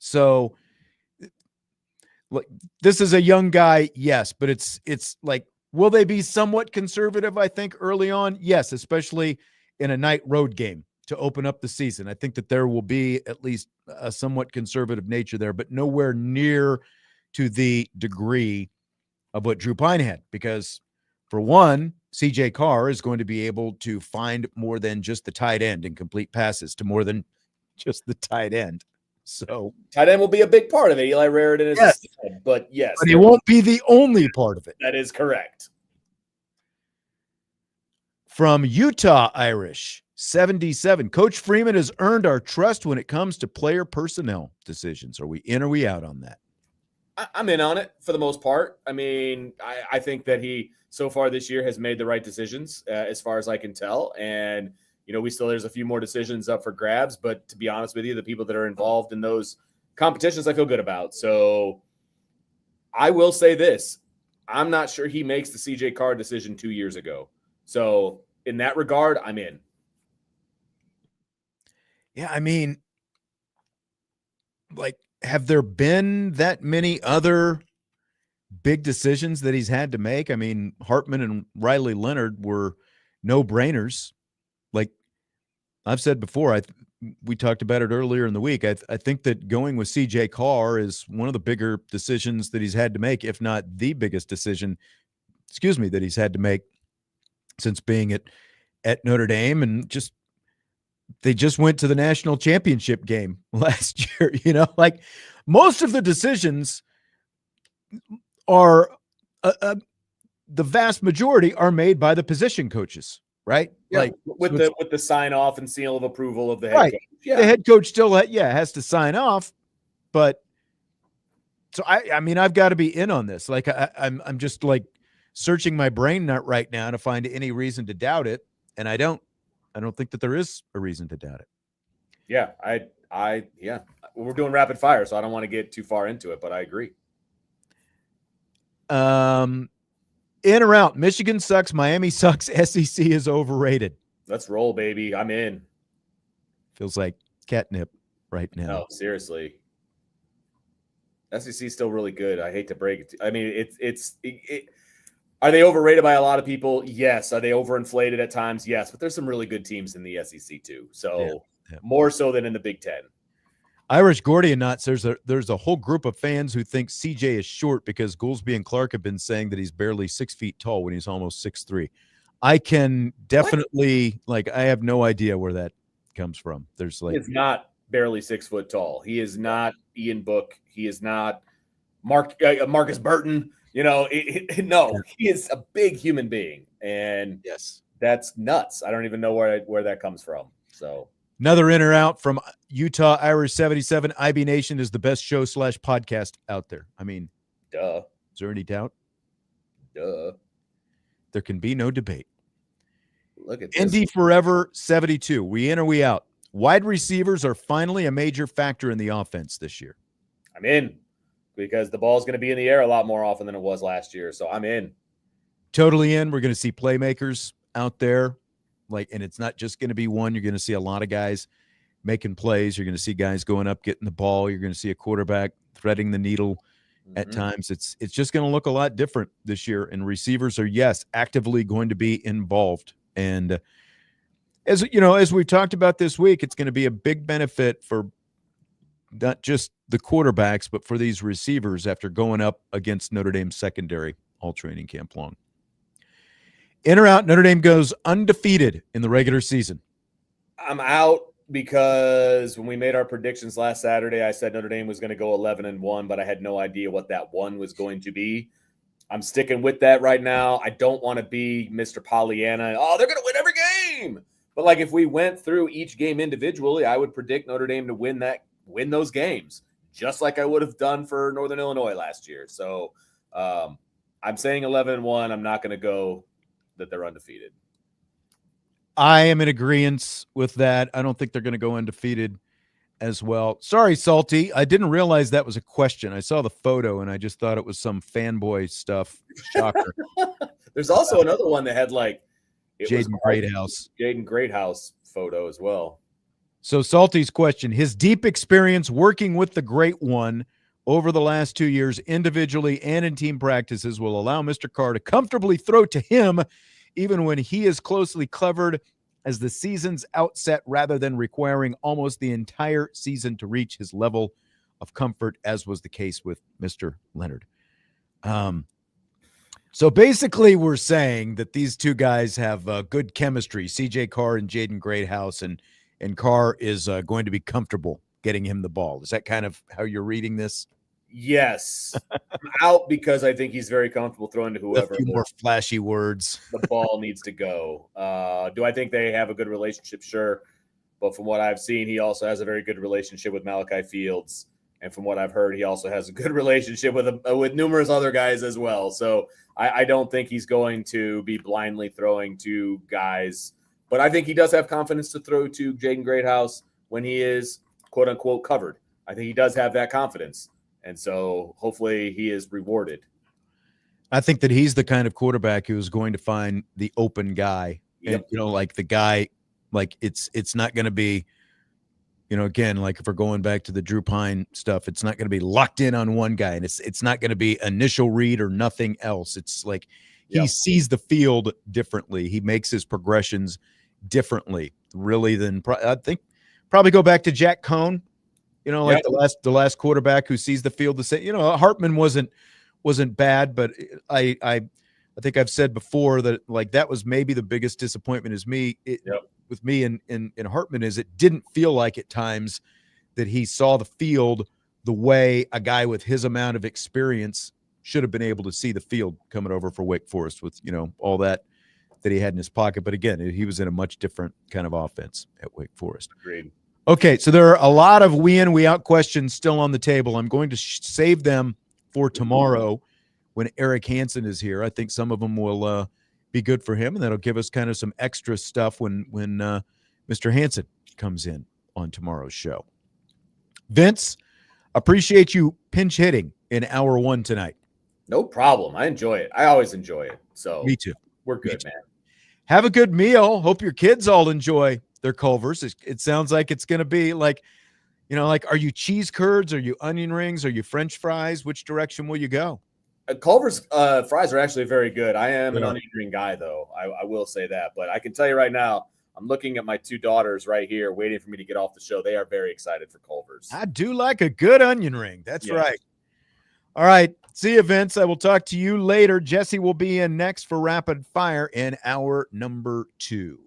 So this is a young guy, yes, but it's like, will they be somewhat conservative, I think, early on? Yes, especially in a night road game to open up the season. I think that there will be at least a somewhat conservative nature there, but nowhere near to the degree of what Drew Pine had, because for one, CJ Carr is going to be able to find more than just the tight end and complete passes to more than just the tight end. So tight end will be a big part of it. Eli Raritan is, yes. But yes, but he won't be the only part of it. That is correct. From Utah Irish 77, Coach Freeman has earned our trust when it comes to player personnel decisions. Are we in or we out on that? I'm in on it for the most part. I mean, I think that he so far this year has made the right decisions as far as I can tell. And, there's a few more decisions up for grabs, but to be honest with you, the people that are involved in those competitions, I feel good about. So I will say this, I'm not sure he makes the CJ Carr decision 2 years ago. So in that regard, I'm in. Yeah. I mean, have there been that many other big decisions that he's had to make? I mean, Hartman and Riley Leonard were no-brainers. Like I've said before, we talked about it earlier in the week. I think that going with CJ Carr is one of the bigger decisions that he's had to make, if not the biggest decision, that he's had to make since being at Notre Dame. And they just went to the national championship game last year. Most of the decisions are the vast majority are made by the position coaches right? Yeah, Like with the sign off and seal of approval of the head right. coach. Yeah, The head coach still has to sign off, but so I mean I've got to be in on this. Like I'm just like searching my brain right now to find any reason to doubt it, and I don't think that there is a reason to doubt it. Yeah, yeah. We're doing rapid fire, so I don't want to get too far into it, but I agree. In or out, Michigan sucks, Miami sucks, SEC is overrated. Let's roll, baby. I'm in. Feels like catnip right now. No, seriously. SEC is still really good. I hate to break it. I mean, are they overrated by a lot of people? Yes. Are they overinflated at times? Yes. But there's some really good teams in the SEC too. So more so than in the Big Ten. Irish Gordian Knot says there's a whole group of fans who think CJ is short because Goolsby and Clark have been saying that he's barely 6 feet tall when he's almost 6'3". I can definitely I have no idea where that comes from. There's it's not barely 6 foot tall. He is not Ian Book. He is not Marcus Burton. No, he is a big human being, and yes, that's nuts. I don't even know where that comes from. So. Another in or out from Utah Irish 77. IB Nation is the best show / podcast out there. I mean, duh. Is there any doubt? Duh. There can be no debate. Look at this. Indy Forever 72. We in or we out? Wide receivers are finally a major factor in the offense this year. I'm in because the ball's going to be in the air a lot more often than it was last year. So I'm in. Totally in. We're going to see playmakers out there. And it's not just going to be one. You're going to see a lot of guys making plays. You're going to see guys going up, getting the ball. You're going to see a quarterback threading the needle at times. It's just going to look a lot different this year. And receivers are, yes, actively going to be involved. And as we've talked about this week, it's going to be a big benefit for not just the quarterbacks, but for these receivers after going up against Notre Dame secondary all training camp long. In or out, Notre Dame goes undefeated in the regular season. I'm out because when we made our predictions last Saturday, I said Notre Dame was going to go 11-1, but I had no idea what that one was going to be. I'm sticking with that right now. I don't want to be Mr. Pollyanna. Oh, they're going to win every game. But if we went through each game individually, I would predict Notre Dame to win those games, just like I would have done for Northern Illinois last year. So I'm saying 11-1. I'm not going to go that they're undefeated. I am in agreement with that. I don't think they're going to go undefeated as well. Sorry, Salty. I didn't realize that was a question. I saw the photo and I just thought it was some fanboy stuff. Shocker. There's also another one that had Jaden Greathouse. Jaden Greathouse photo as well. So Salty's question, his deep experience working with the Great One over the last 2 years, individually and in team practices, will allow Mr. Carr to comfortably throw to him even when he is closely covered as the season's outset, rather than requiring almost the entire season to reach his level of comfort, as was the case with Mr. Leonard. So basically we're saying that these two guys have good chemistry, CJ Carr and Jaden Greathouse, and Carr is going to be comfortable getting him the ball. Is that kind of how you're reading this? Yes. I'm out because I think he's very comfortable throwing to whoever. A few more flashy words. The ball needs to go. Do I think they have a good relationship? Sure. But from what I've seen, he also has a very good relationship with Malachi Fields. And from what I've heard, he also has a good relationship with numerous other guys as well. So I don't think he's going to be blindly throwing to guys. But I think he does have confidence to throw to Jaden Greathouse when he is, quote unquote, covered. I think he does have that confidence. And so hopefully he is rewarded. I think that he's the kind of quarterback who is going to find the open guy. Yep. And, the guy, it's not going to be, again, if we're going back to the Drew Pine stuff, it's not going to be locked in on one guy. And it's not going to be initial read or nothing else. It's he sees the field differently. He makes his progressions differently, really, than I think probably go back to Jack Cohn. The last quarterback who sees the field the same. Hartman wasn't bad, but I think I've said before that that was maybe the biggest disappointment with me and Hartman is it didn't feel like at times that he saw the field the way a guy with his amount of experience should have been able to see the field coming over for Wake Forest with all that that he had in his pocket. But again, he was in a much different kind of offense at Wake Forest. Agreed. Okay, so there are a lot of we in, we out questions still on the table. I'm going to save them for tomorrow when Eric Hansen is here. I think some of them will be good for him, and that'll give us kind of some extra stuff when Mr. Hansen comes in on tomorrow's show. Vince, appreciate you pinch hitting in hour 1 tonight. No problem. I enjoy it. I always enjoy it. So Me too. We're good, man. Have a good meal. Hope your kids all enjoy their Culvers. It sounds like it's going to be like, are you cheese curds? Are you onion rings? Are you French fries? Which direction will you go? Culver's fries are actually very good. I am an onion ring guy, though. I will say that. But I can tell you right now, I'm looking at my 2 daughters right here waiting for me to get off the show. They are very excited for Culver's. I do like a good onion ring. That's right. All right. See you, Vince. I will talk to you later. Jesse will be in next for Rapid Fire in hour number 2.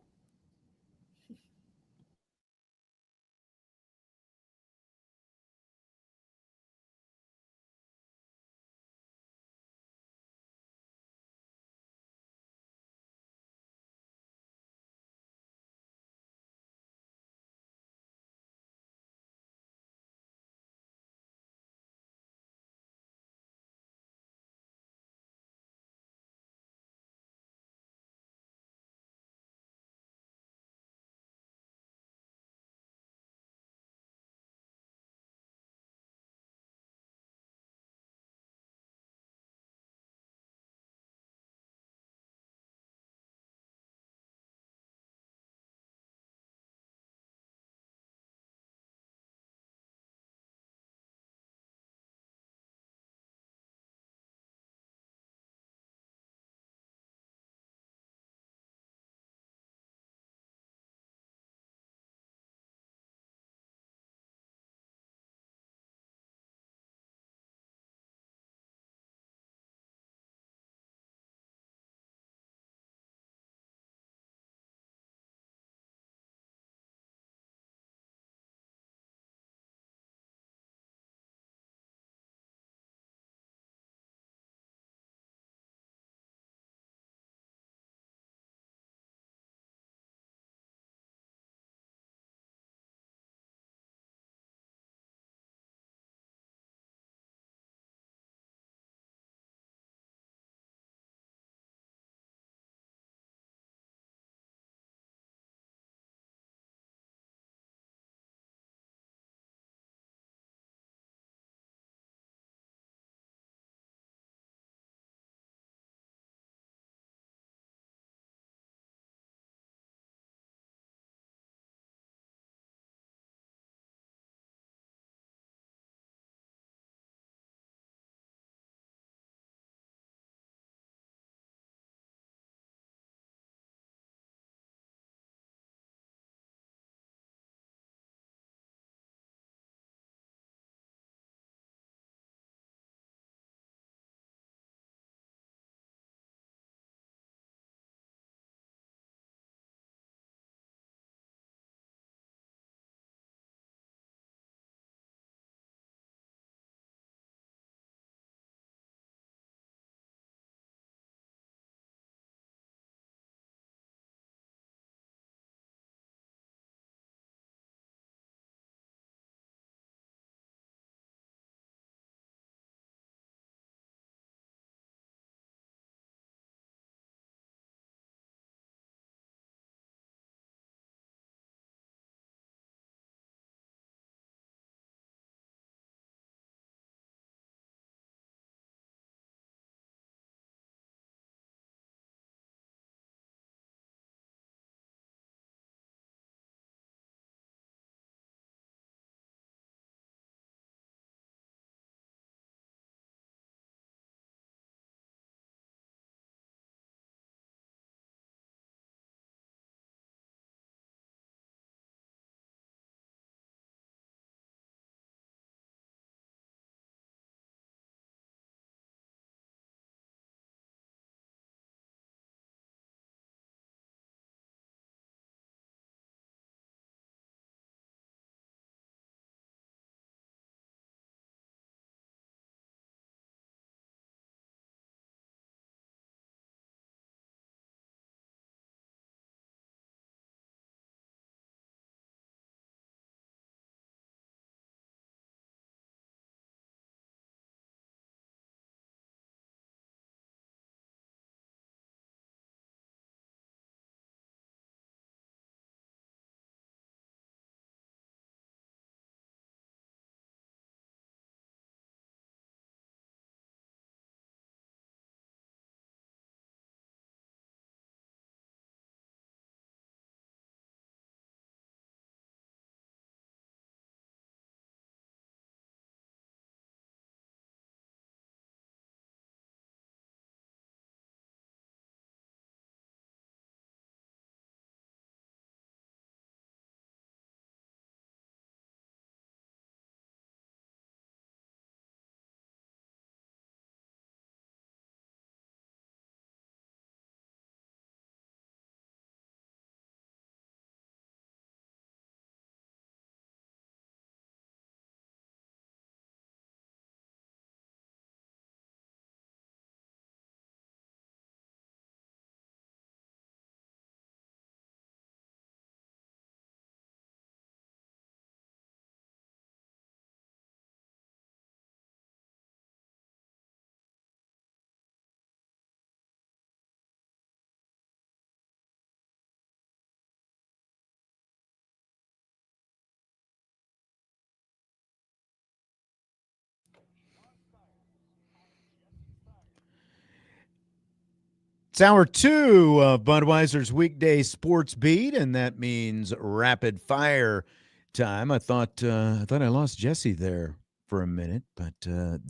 It's hour 2 of Budweiser's weekday sports beat, and that means rapid fire time. I thought I lost Jesse there for a minute, but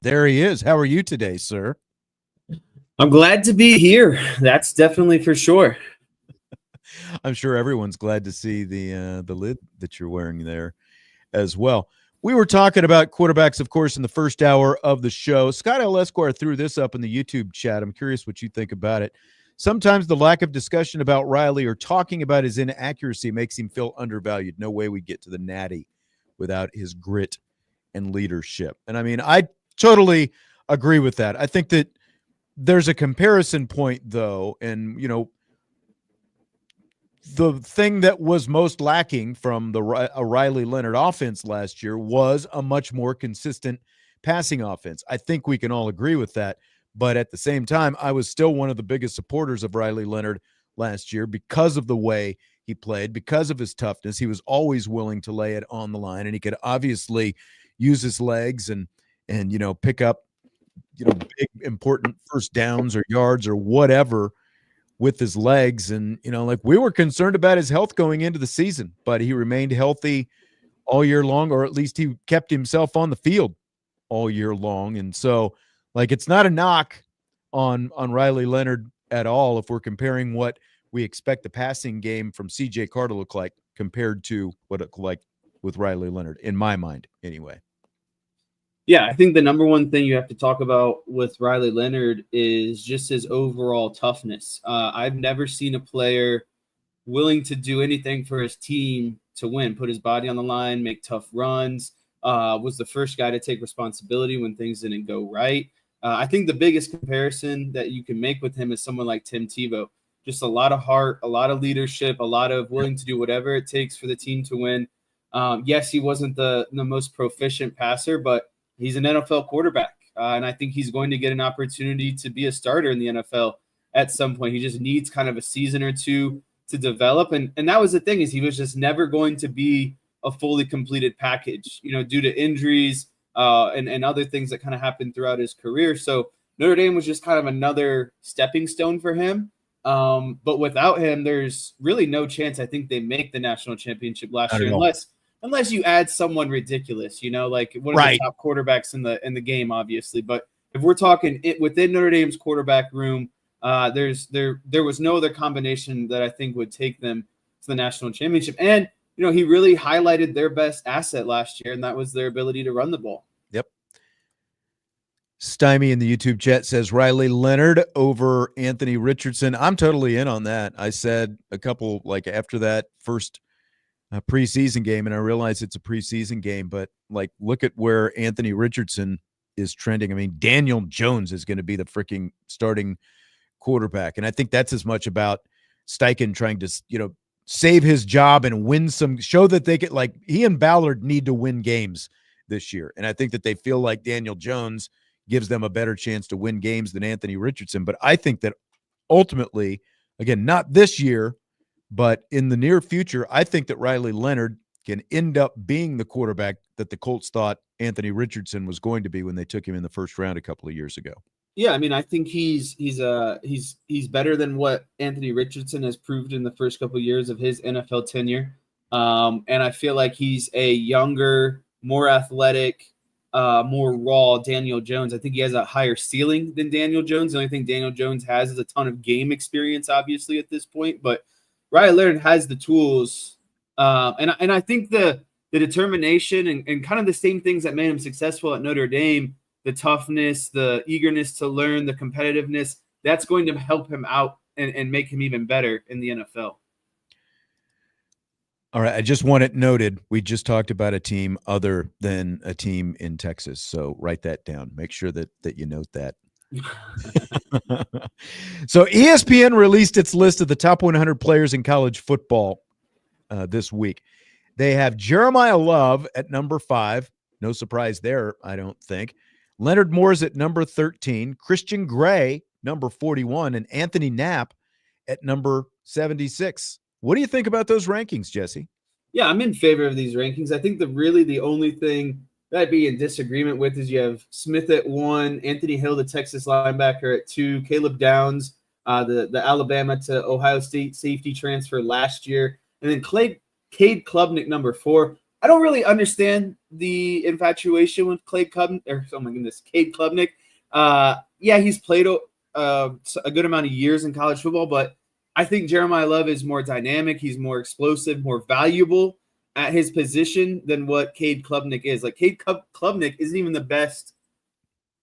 there he is. How are you today, sir? I'm glad to be here. That's definitely for sure. I'm sure everyone's glad to see the lid that you're wearing there as well. We were talking about quarterbacks, of course, in the first hour of the show. Scott L. Esquire threw this up in the YouTube chat. I'm curious what you think about it. Sometimes the lack of discussion about Riley or talking about his inaccuracy makes him feel undervalued. No way we get to the Natty without his grit and leadership. And I mean, I totally agree with that. I think that there's a comparison point, though, and, you know, the thing that was most lacking from the Riley Leonard offense last year was a much more consistent passing offense. I think we can all agree with that. But at the same time, I was still one of the biggest supporters of Riley Leonard last year because of the way he played, because of his toughness. He was always willing to lay it on the line, and he could obviously use his legs and you know, pick up, you know, big important first downs or yards or whatever with his legs. And, you know, like, we were concerned about his health going into the season, but he remained healthy all year long, or at least he kept himself on the field all year long. And so, like, it's not a knock on Riley Leonard at all if we're comparing what we expect the passing game from C.J. Carr to look like compared to what it looked like with Riley Leonard, in my mind anyway. Yeah, I think the number one thing you have to talk about with Riley Leonard is just his overall toughness. I've never seen a player willing to do anything for his team to win, put his body on the line, make tough runs, was the first guy to take responsibility when things didn't go right. I think the biggest comparison that you can make with him is someone like Tim Tebow. Just a lot of heart, a lot of leadership, a lot of willing to do whatever it takes for the team to win. Yes, he wasn't the most proficient passer, but he's an NFL quarterback, and I think he's going to get an opportunity to be a starter in the NFL at some point. He just needs kind of a season or two to develop, and that was the thing, is he was just never going to be a fully completed package, you know, due to injuries and other things that kind of happened throughout his career. So Notre Dame was just kind of another stepping stone for him. But without him, there's really no chance I think they make the national championship last year, unless you add someone ridiculous, you know, like one of the top quarterbacks in the game, obviously. But if we're talking within Notre Dame's quarterback room, there was no other combination that I think would take them to the national championship. And, you know, he really highlighted their best asset last year, and that was their ability to run the ball. Yep. Stymie in the YouTube chat says Riley Leonard over Anthony Richardson. I'm totally in on that. I said a couple, like, after that first preseason game, and I realize it's a preseason game, but, like, look at where Anthony Richardson is trending. I mean, Daniel Jones is going to be the freaking starting quarterback, and I think that's as much about Steichen trying to, you know, save his job and win some, show that they get, like, he and Ballard need to win games this year, and I think that they feel like Daniel Jones gives them a better chance to win games than Anthony Richardson. But I think that ultimately, again, not this year, but in the near future, I think that Riley Leonard can end up being the quarterback that the Colts thought Anthony Richardson was going to be when they took him in the first round a couple of years ago. Yeah, I mean, I think he's better than what Anthony Richardson has proved in the first couple of years of his NFL tenure. And I feel like he's a younger, more athletic, more raw Daniel Jones. I think he has a higher ceiling than Daniel Jones. The only thing Daniel Jones has is a ton of game experience, obviously, at this point. But Riley Leonard has the tools, and I think the determination and kind of the same things that made him successful at Notre Dame, the toughness, the eagerness to learn, the competitiveness, that's going to help him out and make him even better in the NFL. All right, I just want it noted, we just talked about a team other than a team in Texas, so write that down. Make sure that you note that. So ESPN released its list of the top 100 players in college football this week. They have Jeremiah Love at number 5. No surprise there, I don't think. Leonard Moore's at number 13. Christian Gray, number 41. And Anthony Knapp at number 76. What do you think about those rankings, Jesse? Yeah, I'm in favor of these rankings. I think the only thing that I'd be in disagreement with is you have Smith at 1, Anthony Hill, the Texas linebacker, at 2, Caleb Downs, the Alabama to Ohio State safety transfer last year. And then Cade Klubnik, number 4. I don't really understand the infatuation with Cade Klubnik. Yeah, he's played a good amount of years in college football, but I think Jeremiah Love is more dynamic. He's more explosive, more valuable at his position than what Cade Klubnik is. Like, Cade Klubnik isn't even the best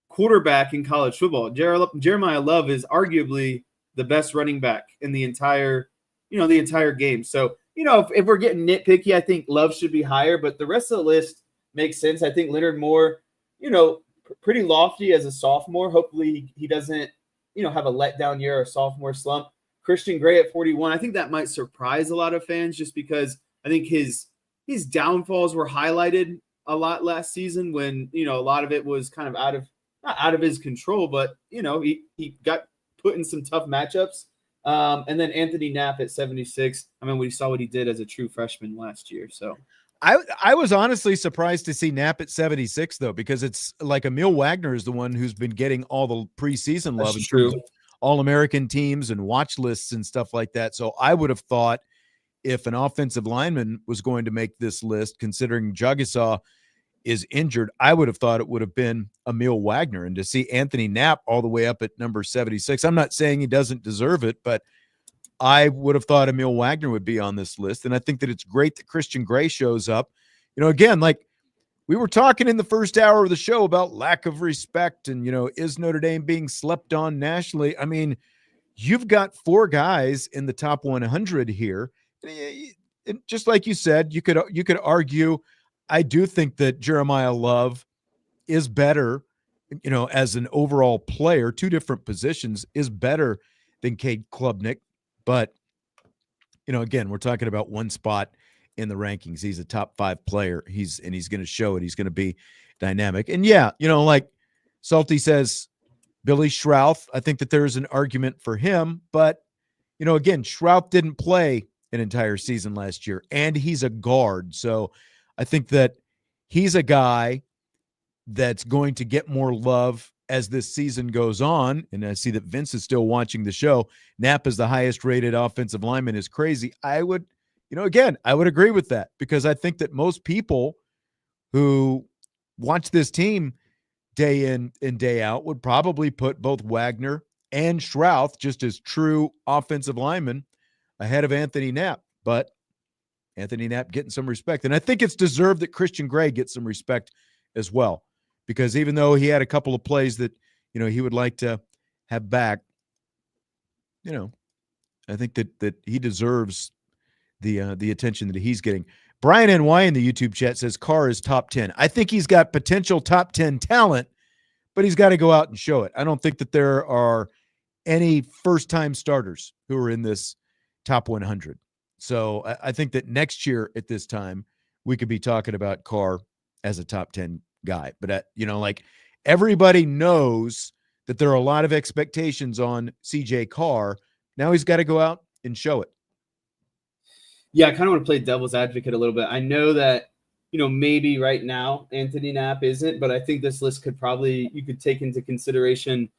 quarterback in college football. Jeremiah Love is arguably the best running back in the entire game. So, if we're getting nitpicky, I think Love should be higher, but the rest of the list makes sense. I think Leonard Moore, pretty lofty as a sophomore. Hopefully he doesn't, have a letdown year or sophomore slump. Christian Gray at 41. I think that might surprise a lot of fans just because I think his downfalls were highlighted a lot last season when, a lot of it was kind of not out of his control, but, he got put in some tough matchups. And then Anthony Knapp at 76. I mean, we saw what he did as a true freshman last year. So I was honestly surprised to see Knapp at 76, though, because it's like Emil Wagner is the one who's been getting all the preseason love in terms of All-American teams and watch lists and stuff like that. So I would have thought if an offensive lineman was going to make this list, considering Jagasaw is injured, I would have thought it would have been Emil Wagner. And to see Anthony Knapp all the way up at number 76, I'm not saying he doesn't deserve it, but I would have thought Emil Wagner would be on this list. And I think that it's great that Christian Gray shows up. Again, like we were talking in the first hour of the show about lack of respect and, is Notre Dame being slept on nationally? I mean, you've got 4 guys in the top 100 here. And just like you said, you could argue, I do think that Jeremiah Love is better, as an overall player, 2 different positions, is better than Cade Klubnik. But, again, we're talking about one spot in the rankings. He's a top 5 player. He's going to show it. He's going to be dynamic. And yeah, like Salty says, Billy Schrauth, I think that there's an argument for him. But, again, Schrauth didn't play an entire season last year, and he's a guard. So I think that he's a guy that's going to get more love as this season goes on. And I see that Vince is still watching the show. Knapp is the highest rated offensive lineman is crazy. I would agree with that because I think that most people who watch this team day in and day out would probably put both Wagner and Schrauth just as true offensive linemen ahead of Anthony Knapp. But Anthony Knapp getting some respect. And I think it's deserved that Christian Gray gets some respect as well. Because even though he had a couple of plays that, he would like to have back, I think that he deserves the attention that he's getting. Brian NY in the YouTube chat says Carr is top 10. I think he's got potential top 10 talent, but he's got to go out and show it. I don't think that there are any first-time starters who are in this top 100. So I think that next year at this time, we could be talking about Carr as a top 10 guy. But, like everybody knows that there are a lot of expectations on CJ Carr. Now he's got to go out and show it. Yeah, I kind of want to play devil's advocate a little bit. I know that, maybe right now Anthony Knapp isn't, but I think this list you could take into consideration,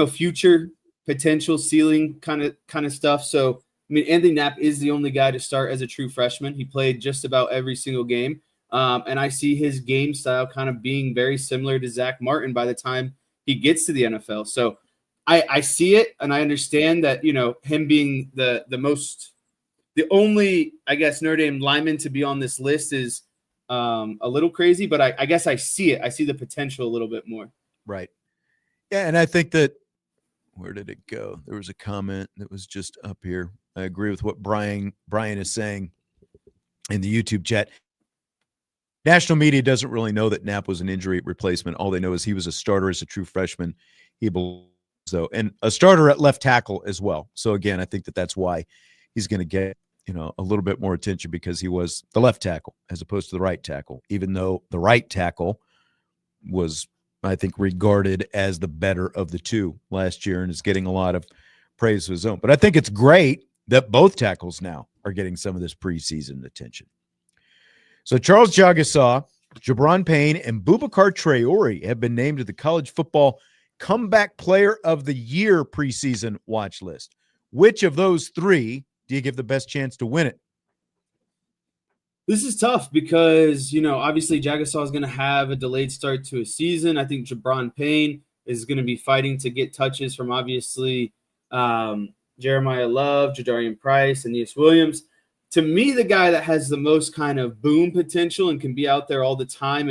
future potential ceiling kind of stuff. So, Anthony Knapp is the only guy to start as a true freshman. He played just about every single game. And I see his game style kind of being very similar to Zach Martin by the time he gets to the NFL. So I see it, and I understand that, him being the only, I guess, Notre Dame lineman to be on this list is a little crazy, but I guess I see it. I see the potential a little bit more. Right. Yeah, and I think that where did it go? There was a comment that was just up here. I agree with what Brian is saying in the YouTube chat. National media doesn't really know that Knapp was an injury replacement. All they know is he was a starter as a true freshman. He believes so, and a starter at left tackle as well. So again, I think that that's why he's going to get a little bit more attention because he was the left tackle as opposed to the right tackle. Even though the right tackle was, I think, regarded as the better of the two last year and is getting a lot of praise of his own. But I think it's great that both tackles now are getting some of this preseason attention. So Charles Jagasaw, Jabron Payne, and Boubacar Traore have been named to the College Football comeback player of the year preseason watch list. Which of those three do you give the best chance to win it? This is tough because, obviously Jagasaw is going to have a delayed start to a season. I think Jabron Payne is going to be fighting to get touches from obviously Jeremiah Love, Jadarian Price, and Aeneas Williams. To me, the guy that has the most kind of boom potential and can be out there all the time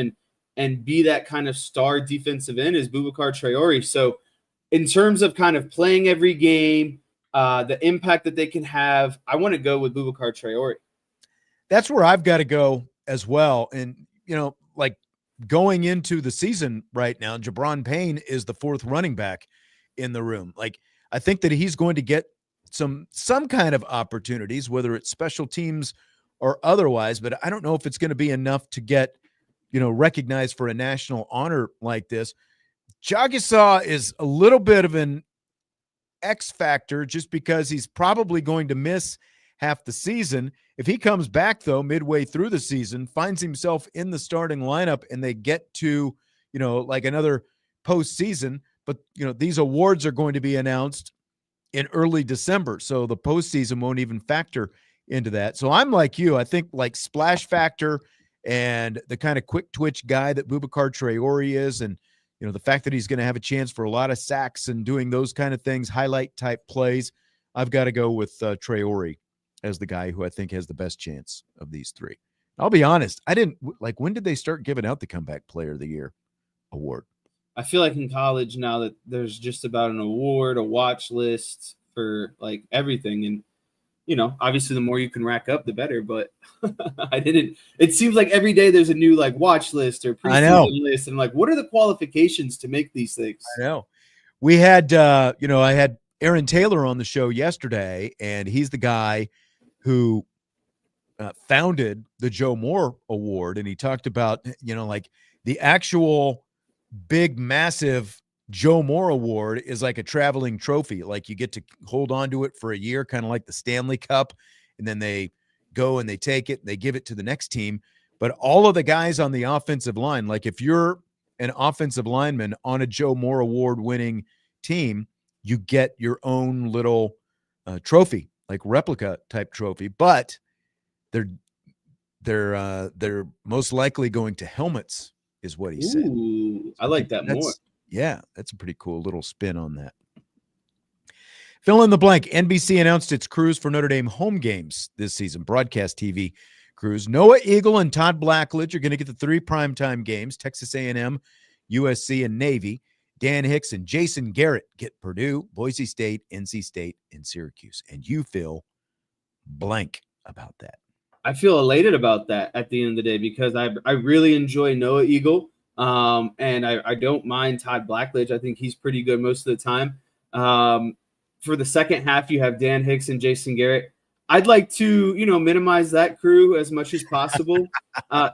and be that kind of star defensive end is Boubacar Traore. So in terms of kind of playing every game, the impact that they can have, I want to go with Boubacar Traore. That's where I've got to go as well. And, like going into the season right now, Jabron Payne is the fourth running back in the room. Like, I think that he's going to get some kind of opportunities, whether it's special teams or otherwise, but I don't know if it's going to be enough to get, recognized for a national honor like this. Jagasaw is a little bit of an X factor just because he's probably going to miss half the season. If he comes back, though, midway through the season, finds himself in the starting lineup, and they get to, like another postseason, but, these awards are going to be announced in early December, so the postseason won't even factor into that. So I'm like you. I think like splash factor and the kind of quick twitch guy that Boubacar Traore is, and, the fact that he's going to have a chance for a lot of sacks and doing those kind of things, highlight type plays, I've got to go with Traore as the guy who I think has the best chance of these three. I'll be honest. I didn't like, when did they start giving out the comeback player of the year award? I feel like in college now that there's just about an award, a watch list for like everything. And, obviously the more you can rack up, the better, but it seems like every day there's a new like watch list or preseason list. And like, what are the qualifications to make these things? I know. We had, I had Aaron Taylor on the show yesterday, and he's the guy who founded the Joe Moore Award. And he talked about, like the actual big, massive Joe Moore Award is like a traveling trophy. Like you get to hold on to it for a year, kind of like the Stanley Cup. And then they go and they take it and they give it to the next team. But all of the guys on the offensive line, like if you're an offensive lineman on a Joe Moore Award winning team, you get your own little trophy, like replica type trophy, but they're most likely going to helmets is what he said. Ooh, I like that more. Yeah, that's a pretty cool little spin on that. Fill in the blank. NBC announced its crews for Notre Dame home games this season, broadcast TV crews. Noah Eagle and Todd Blackledge are going to get the 3 primetime games, Texas A&M, USC, and Navy. Dan Hicks and Jason Garrett get Purdue, Boise State, NC State, and Syracuse. And you feel blank about that. I feel elated about that at the end of the day because I really enjoy Noah Eagle. And I don't mind Todd Blackledge. I think he's pretty good most of the time. For the second half, you have Dan Hicks and Jason Garrett. I'd like to, minimize that crew as much as possible.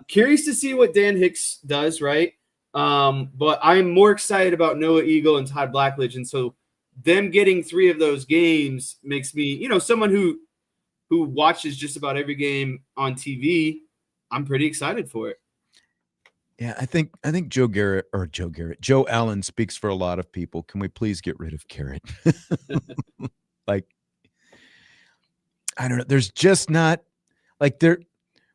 Curious to see what Dan Hicks does, right? But I'm more excited about Noah Eagle and Todd Blackledge. And so them getting 3 of those games makes me, someone who watches just about every game on TV. I'm pretty excited for it. Yeah, I think Joe Allen speaks for a lot of people. Can we please get rid of Garrett? Like, I don't know. There's just not like there.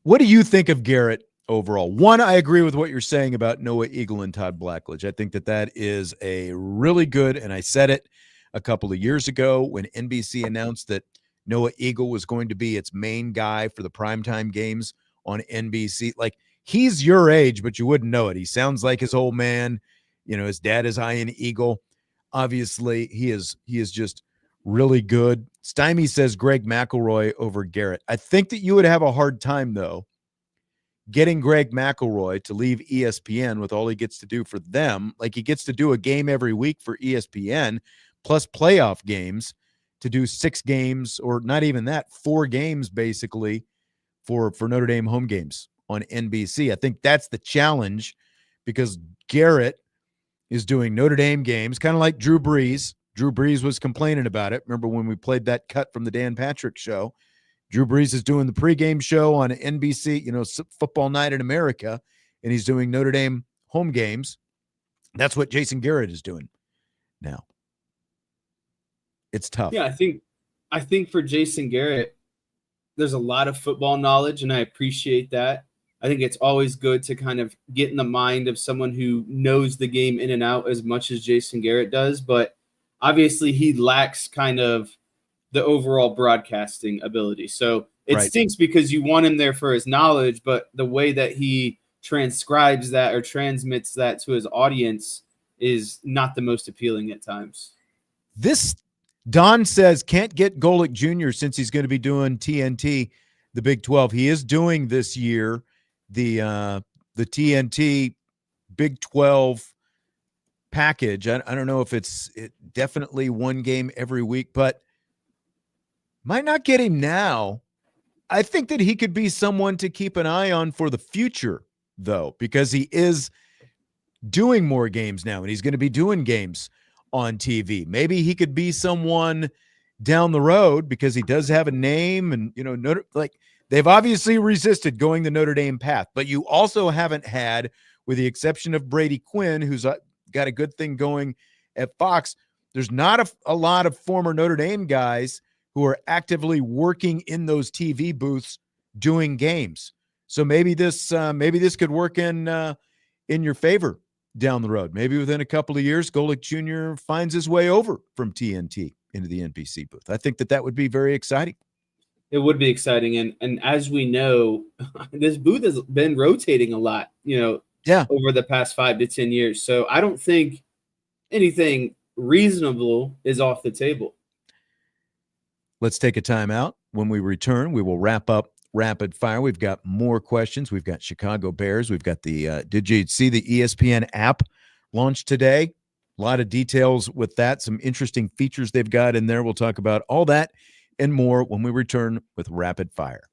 What do you think of Garrett overall? One, I agree with what you're saying about Noah Eagle and Todd Blackledge. I think that is a really good, and I said it a couple of years ago when NBC announced that Noah Eagle was going to be its main guy for the primetime games on NBC. Like, he's your age, but you wouldn't know it. He sounds like his old man. His dad is Ian Eagle. Obviously, he is just really good. Stymie says Greg McElroy over Garrett. I think that you would have a hard time, though, getting Greg McElroy to leave ESPN with all he gets to do for them. Like, he gets to do a game every week for ESPN, plus playoff games to do 6 games, or not even that, 4 games basically for Notre Dame home games on NBC. I think that's the challenge because Garrett is doing Notre Dame games, kind of like Drew Brees. Drew Brees was complaining about it. Remember when we played that cut from the Dan Patrick show? Drew Brees is doing the pregame show on NBC, Football Night in America, and he's doing Notre Dame home games. That's what Jason Garrett is doing. now. It's tough. Yeah, I think for Jason Garrett, there's a lot of football knowledge, and I appreciate that. I think it's always good to kind of get in the mind of someone who knows the game in and out as much as Jason Garrett does, but obviously he lacks kind of the overall broadcasting ability. So it Right. stinks because you want him there for his knowledge, but the way that he transcribes that or transmits that to his audience is not the most appealing at times. This Don says can't get Golick Jr. since he's going to be doing TNT, the Big 12. He is doing this year the TNT Big 12 package. I don't know if it's definitely one game every week, but might not get him now. I think that he could be someone to keep an eye on for the future, though, because he is doing more games now and he's going to be doing games on TV. Maybe he could be someone down the road because he does have a name and, they've obviously resisted going the Notre Dame path, but you also haven't had, with the exception of Brady Quinn, who's got a good thing going at Fox, there's not a lot of former Notre Dame guys who are actively working in those TV booths doing games. So maybe this could work in your favor down the road. Maybe within a couple of years, Golick Jr. finds his way over from TNT into the NBC booth. I think that would be very exciting. It would be exciting. And as we know, this booth has been rotating a lot, over the past 5 to 10 years. So I don't think anything reasonable is off the table. Let's take a time out. When we return, we will wrap up Rapid Fire. We've got more questions. We've got Chicago Bears. We've got did you see the ESPN app launched today? A lot of details with that, some interesting features they've got in there. We'll talk about all that and more when we return with Rapid Fire.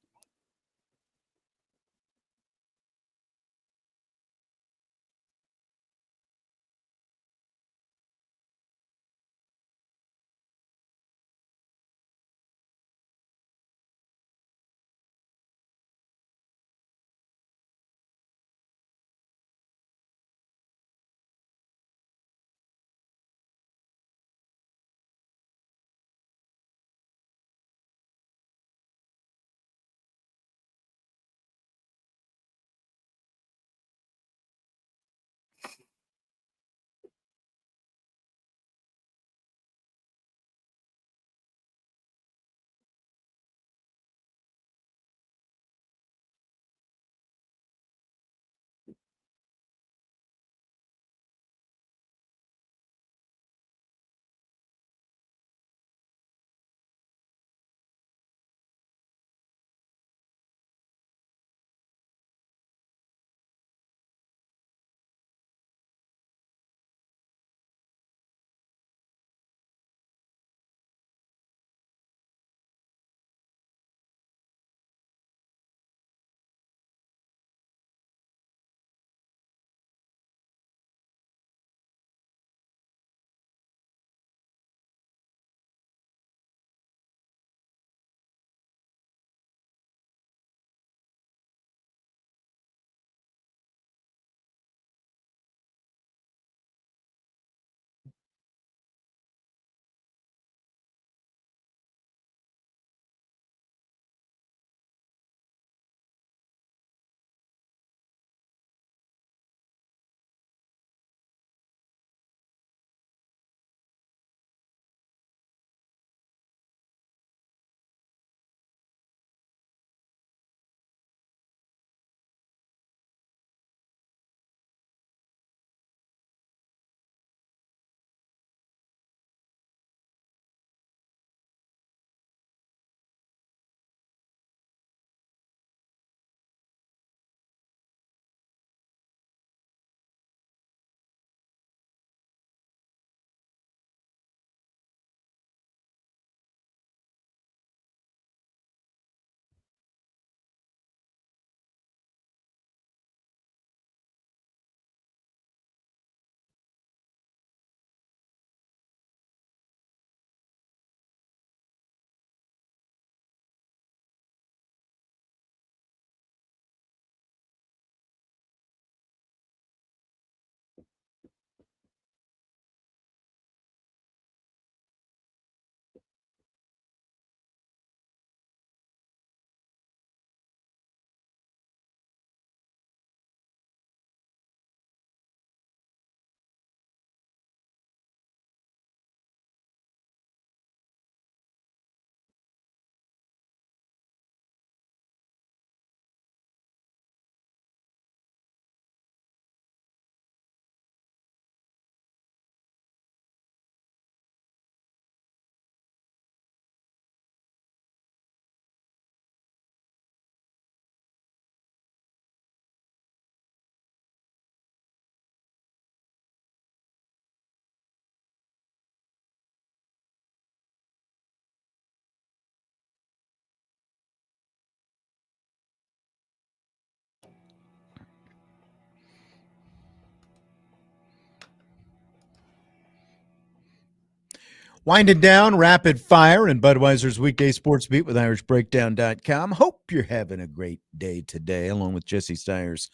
Winding down rapid fire and Budweiser's weekday sports beat with IrishBreakdown.com. Hope you're having a great day today, along with Jesse Stiers.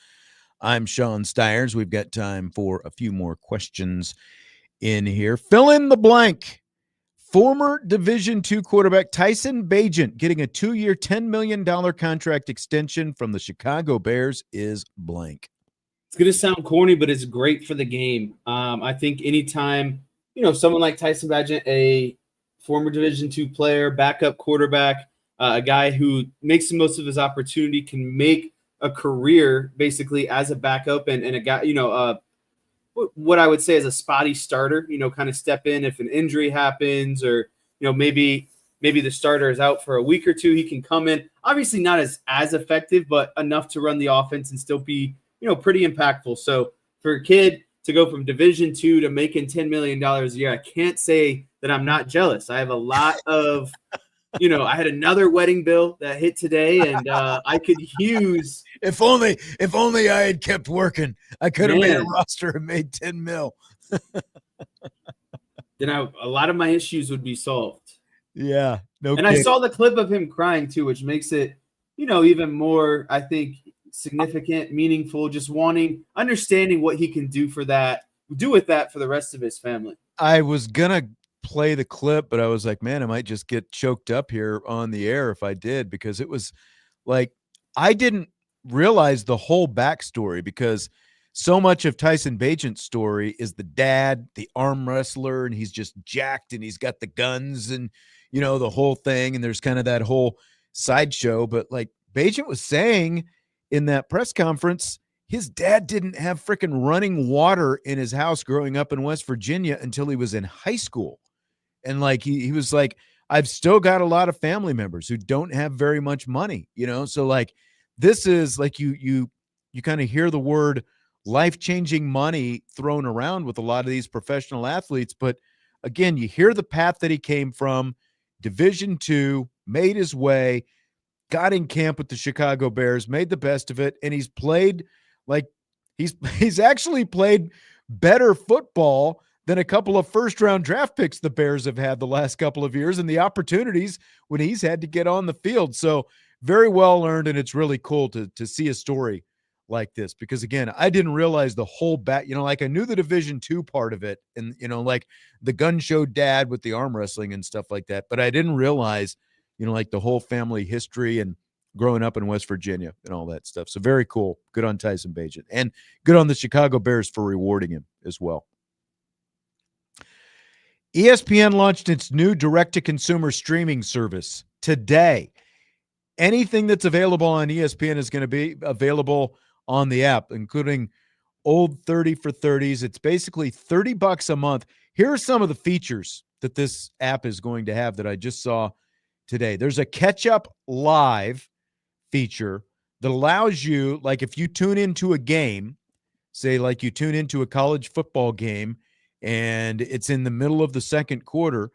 I'm Sean Stiers. We've got time for a few more questions in here. Fill in the blank. Former Division II quarterback Tyson Bagent getting a 2-year, $10 million contract extension from the Chicago Bears is blank. It's going to sound corny, but it's great for the game. I think anytime, someone like Tyson Bagent, a former Division II player, backup quarterback, a guy who makes the most of his opportunity, can make a career basically as a backup and a guy, what I would say is a spotty starter, kind of step in if an injury happens or, maybe the starter is out for a week or two. He can come in, obviously not as effective, but enough to run the offense and still be, pretty impactful. So for a kid to go from Division II to making $10 million a year, I can't say that I'm not jealous. I have a lot of, I had another wedding bill that hit today, and I could use. If only I had kept working, I could have made a roster and made 10 mil. Then a lot of my issues would be solved. Yeah, no. And I saw the clip of him crying too, which makes it, even more, I think, significant, meaningful, just understanding what he can do with that for the rest of his family. I was gonna play the clip, but I was like, man, I might just get choked up here on the air if I did, because it was like, I didn't realize the whole backstory, because so much of Tyson Bagent's story is the dad, the arm wrestler, and he's just jacked and he's got the guns and, the whole thing. And there's kind of that whole sideshow. But like Bagent was saying in that press conference, his dad didn't have freaking running water in his house growing up in West Virginia until he was in high school. And like, he was like, I've still got a lot of family members who don't have very much money, So like, this is like, you kind of hear the word life-changing money thrown around with a lot of these professional athletes. But again, you hear the path that he came from, Division II, made his way, got in camp with the Chicago Bears, made the best of it. And he's played he's actually played better football than a couple of first-round draft picks the Bears have had the last couple of years, and the opportunities when he's had to get on the field. So very well earned, and it's really cool to see a story like this, because again, I didn't realize the whole like I knew the Division II part of it, and like the gun show dad with the arm wrestling and stuff like that, but I didn't realize, like the whole family history and growing up in West Virginia and all that stuff. So very cool. Good on Tyson Bagent, and good on the Chicago Bears for rewarding him as well. ESPN launched its new direct-to-consumer streaming service today. Anything that's available on ESPN is going to be available on the app, including old 30 for 30s. It's basically $30 a month. Here are some of the features that this app is going to have that I just saw today. There's a catch-up live feature that allows you, like if you tune into a game, say like you tune into a college football game and it's in the middle of the second quarter,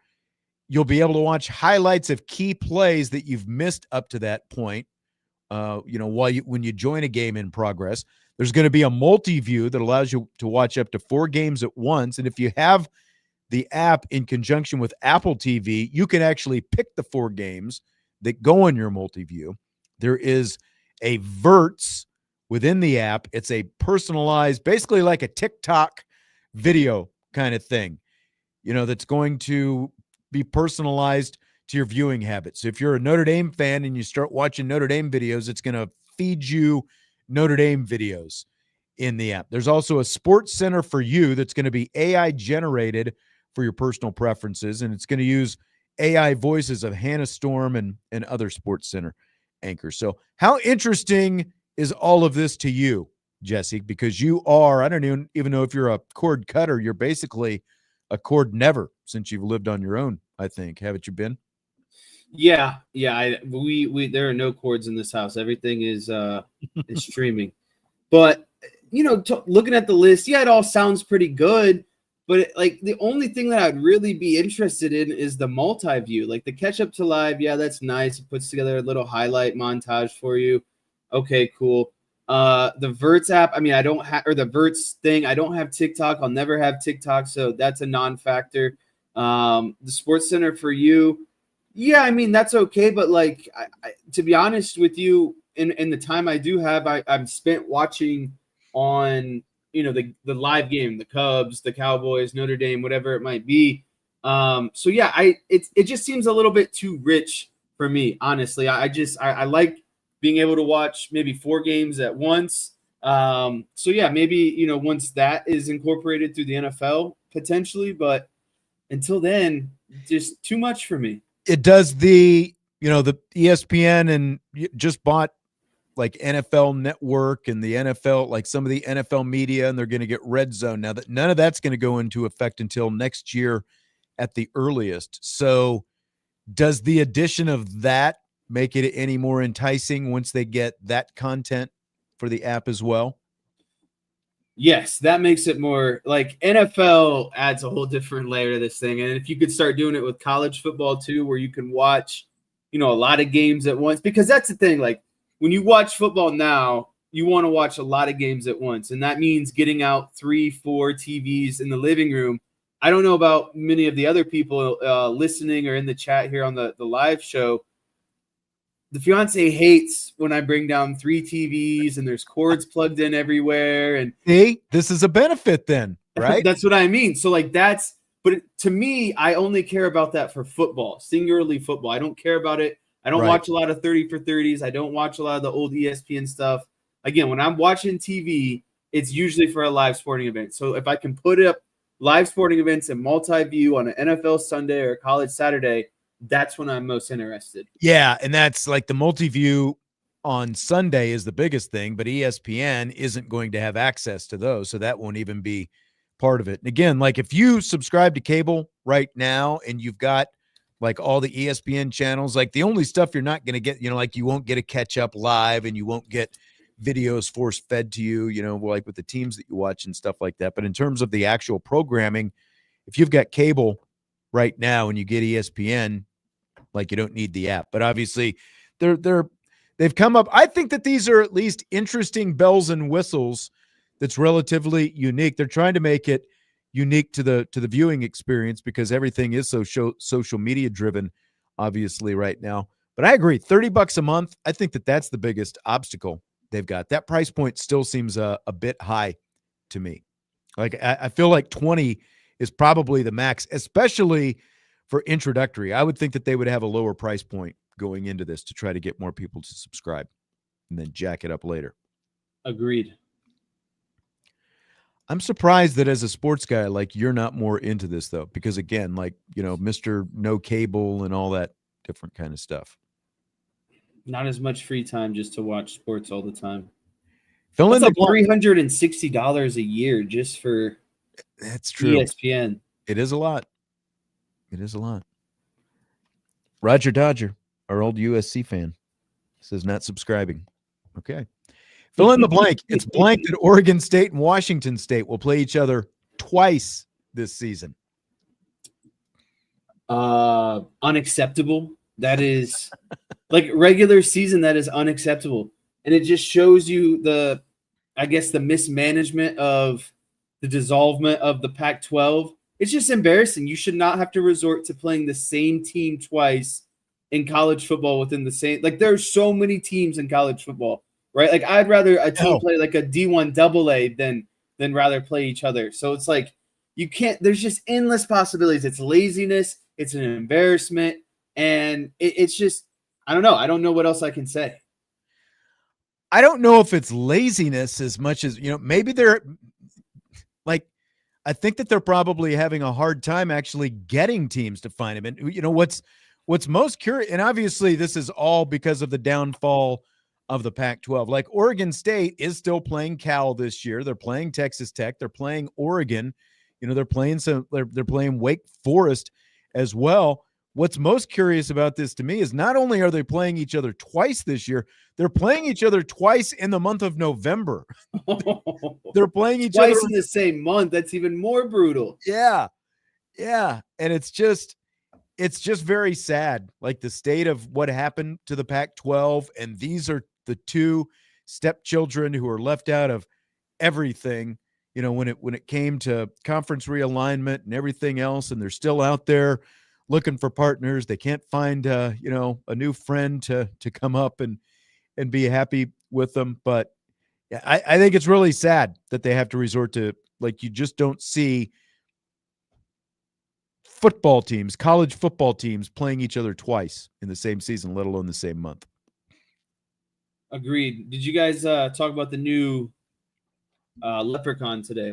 you'll be able to watch highlights of key plays that you've missed up to that point. When you join a game in progress, there's going to be a multi-view that allows you to watch up to 4 games at once. And if you have the app in conjunction with Apple TV, you can actually pick the 4 games that go in your multi-view. There is a Verts within the app. It's a personalized, basically like a TikTok video kind of thing, that's going to be personalized to your viewing habits. So if you're a Notre Dame fan and you start watching Notre Dame videos, it's going to feed you Notre Dame videos in the app. There's also a Sports Center for you that's going to be AI generated for your personal preferences, and it's going to use AI voices of Hannah Storm and other Sports Center anchors. So how interesting is all of this to you, Jesse? Because you are, I don't even know if you're a cord cutter, you're basically a cord never since you've lived on your own, I think. Haven't you been? Yeah. We there are no cords in this house. Everything is streaming. But looking at the list, it all sounds pretty good. But the only thing that I'd really be interested in is the multi-view, like the catch up to live. Yeah, that's nice. It puts together a little highlight montage for you. Okay, cool. The Verts app, I don't have, or the Verts thing, I don't have TikTok. I'll never have TikTok, so that's a non-factor. The Sports Center for you, yeah, I mean, that's okay. But like, to be honest with you, in the time I do have, I've spent watching on, the live game, the Cubs, the Cowboys, Notre Dame, whatever it might be. So yeah, it just seems a little bit too rich for me, honestly. I like being able to watch maybe 4 games at once. So yeah, maybe, once that is incorporated through the NFL potentially, but until then, just too much for me. It does the ESPN and just bought like NFL Network and the NFL, like some of the NFL media, and they're going to get Red Zone now. That none of that's going to go into effect until next year at the earliest. So does the addition of that make it any more enticing once they get that content for the app as well? Yes, that makes it more like NFL adds a whole different layer to this thing. And if you could start doing it with college football too, where you can watch, a lot of games at once, because that's the thing. Like when you watch football now, you want to watch a lot of games at once. And that means getting out 3-4 TVs in the living room. I don't know about many of the other people listening or in the chat here on the live show. The fiance hates when I bring down 3 TVs and there's cords plugged in everywhere. And see, this is a benefit then, right? That's what I mean. So like but to me, I only care about that for football, singularly football. I don't care about it. I don't watch a lot of 30 for 30s. I don't watch a lot of the old ESPN stuff. Again, when I'm watching TV, it's usually for a live sporting event. So if I can put up live sporting events in multi-view on an NFL Sunday or a college Saturday, that's when I'm most interested. Yeah, and that's like the multi-view on Sunday is the biggest thing, but ESPN isn't going to have access to those, so that won't even be part of it. And again, like if you subscribe to cable right now and you've got like all the ESPN channels, like the only stuff you're not going to get, like you won't get a catch up live and you won't get videos force fed to you, like with the teams that you watch and stuff like that. But in terms of the actual programming, if you've got cable right now and you get ESPN, like you don't need the app. But obviously they've come up. I think that these are at least interesting bells and whistles that's relatively unique. They're trying to make it unique to the viewing experience because everything is so social media driven, obviously, right now. But I agree, $30 a month, I think that's the biggest obstacle they've got. That price point still seems a bit high to me. Like I feel like 20 is probably the max, especially for introductory. I would think that they would have a lower price point going into this to try to get more people to subscribe and then jack it up later. Agreed. I'm surprised that as a sports guy, like you're not more into this though, because again, like, Mr. No Cable and all that different kind of stuff. Not as much free time just to watch sports all the time. Fill in like $360 a year just for that's true. ESPN. It is a lot. It is a lot. Roger Dodger, our old USC fan, says not subscribing. Okay. Fill in the blank. It's blank that Oregon State and Washington State will play each other twice this season. Unacceptable. That is like regular season. That is unacceptable. And it just shows you the mismanagement of the dissolvement of the Pac-12. It's just embarrassing. You should not have to resort to playing the same team twice in college football within the same. Like there are so many teams in college football, right? Like I'd rather a team play like a D1 AA than rather play each other. So it's like you can't. There's just endless possibilities. It's laziness. It's an embarrassment, and it's just I don't know. I don't know what else I can say. I don't know if it's laziness as much as maybe they're like. I think that they're probably having a hard time actually getting teams to find him. And what's most curious, and obviously this is all because of the downfall of the Pac-12. Like Oregon State is still playing Cal this year. They're playing Texas Tech. They're playing Oregon. They're playing they're playing Wake Forest as well. What's most curious about this to me is not only are they playing each other twice this year, they're playing each other twice in the month of November. They're playing each other twice in the same month. That's even more brutal. Yeah. Yeah. And it's just very sad. Like the state of what happened to the Pac-12. And these are the two stepchildren who are left out of everything when it came to conference realignment and everything else, and they're still out there looking for partners. They can't find a new friend to come up and be happy with them. But yeah, I think it's really sad that they have to resort to, like, you just don't see football teams, college football teams, playing each other twice in the same season, let alone the same month. Agreed. Did you guys talk about the new leprechaun today?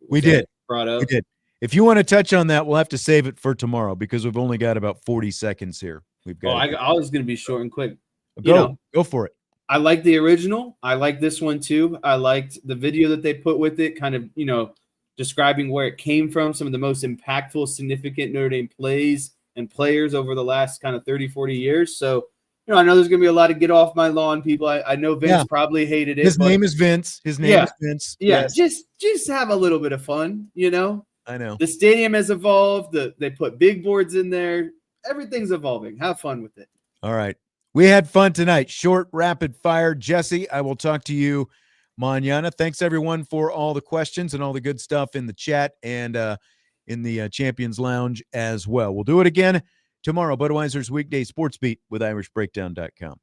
We did. Brought up? We did. If you want to touch on that, we'll have to save it for tomorrow because we've only got about 40 seconds here. We've got. I was going to be short and quick. Go for it. I like the original. I like this one too. I liked the video that they put with it, kind of, describing where it came from, some of the most impactful, significant Notre Dame plays and players over the last kind of 30, 40 years. So, I know there's going to be a lot of get off my lawn people. I know Vince probably hated it. His name is Vince. His name is Vince. Yeah, yes. Just have a little bit of fun, I know. The stadium has evolved. They put big boards in there. Everything's evolving. Have fun with it. All right. We had fun tonight. Short, rapid fire. Jesse, I will talk to you mañana. Thanks, everyone, for all the questions and all the good stuff in the chat and in the Champions Lounge as well. We'll do it again tomorrow. Budweiser's Weekday Sports Beat with IrishBreakdown.com.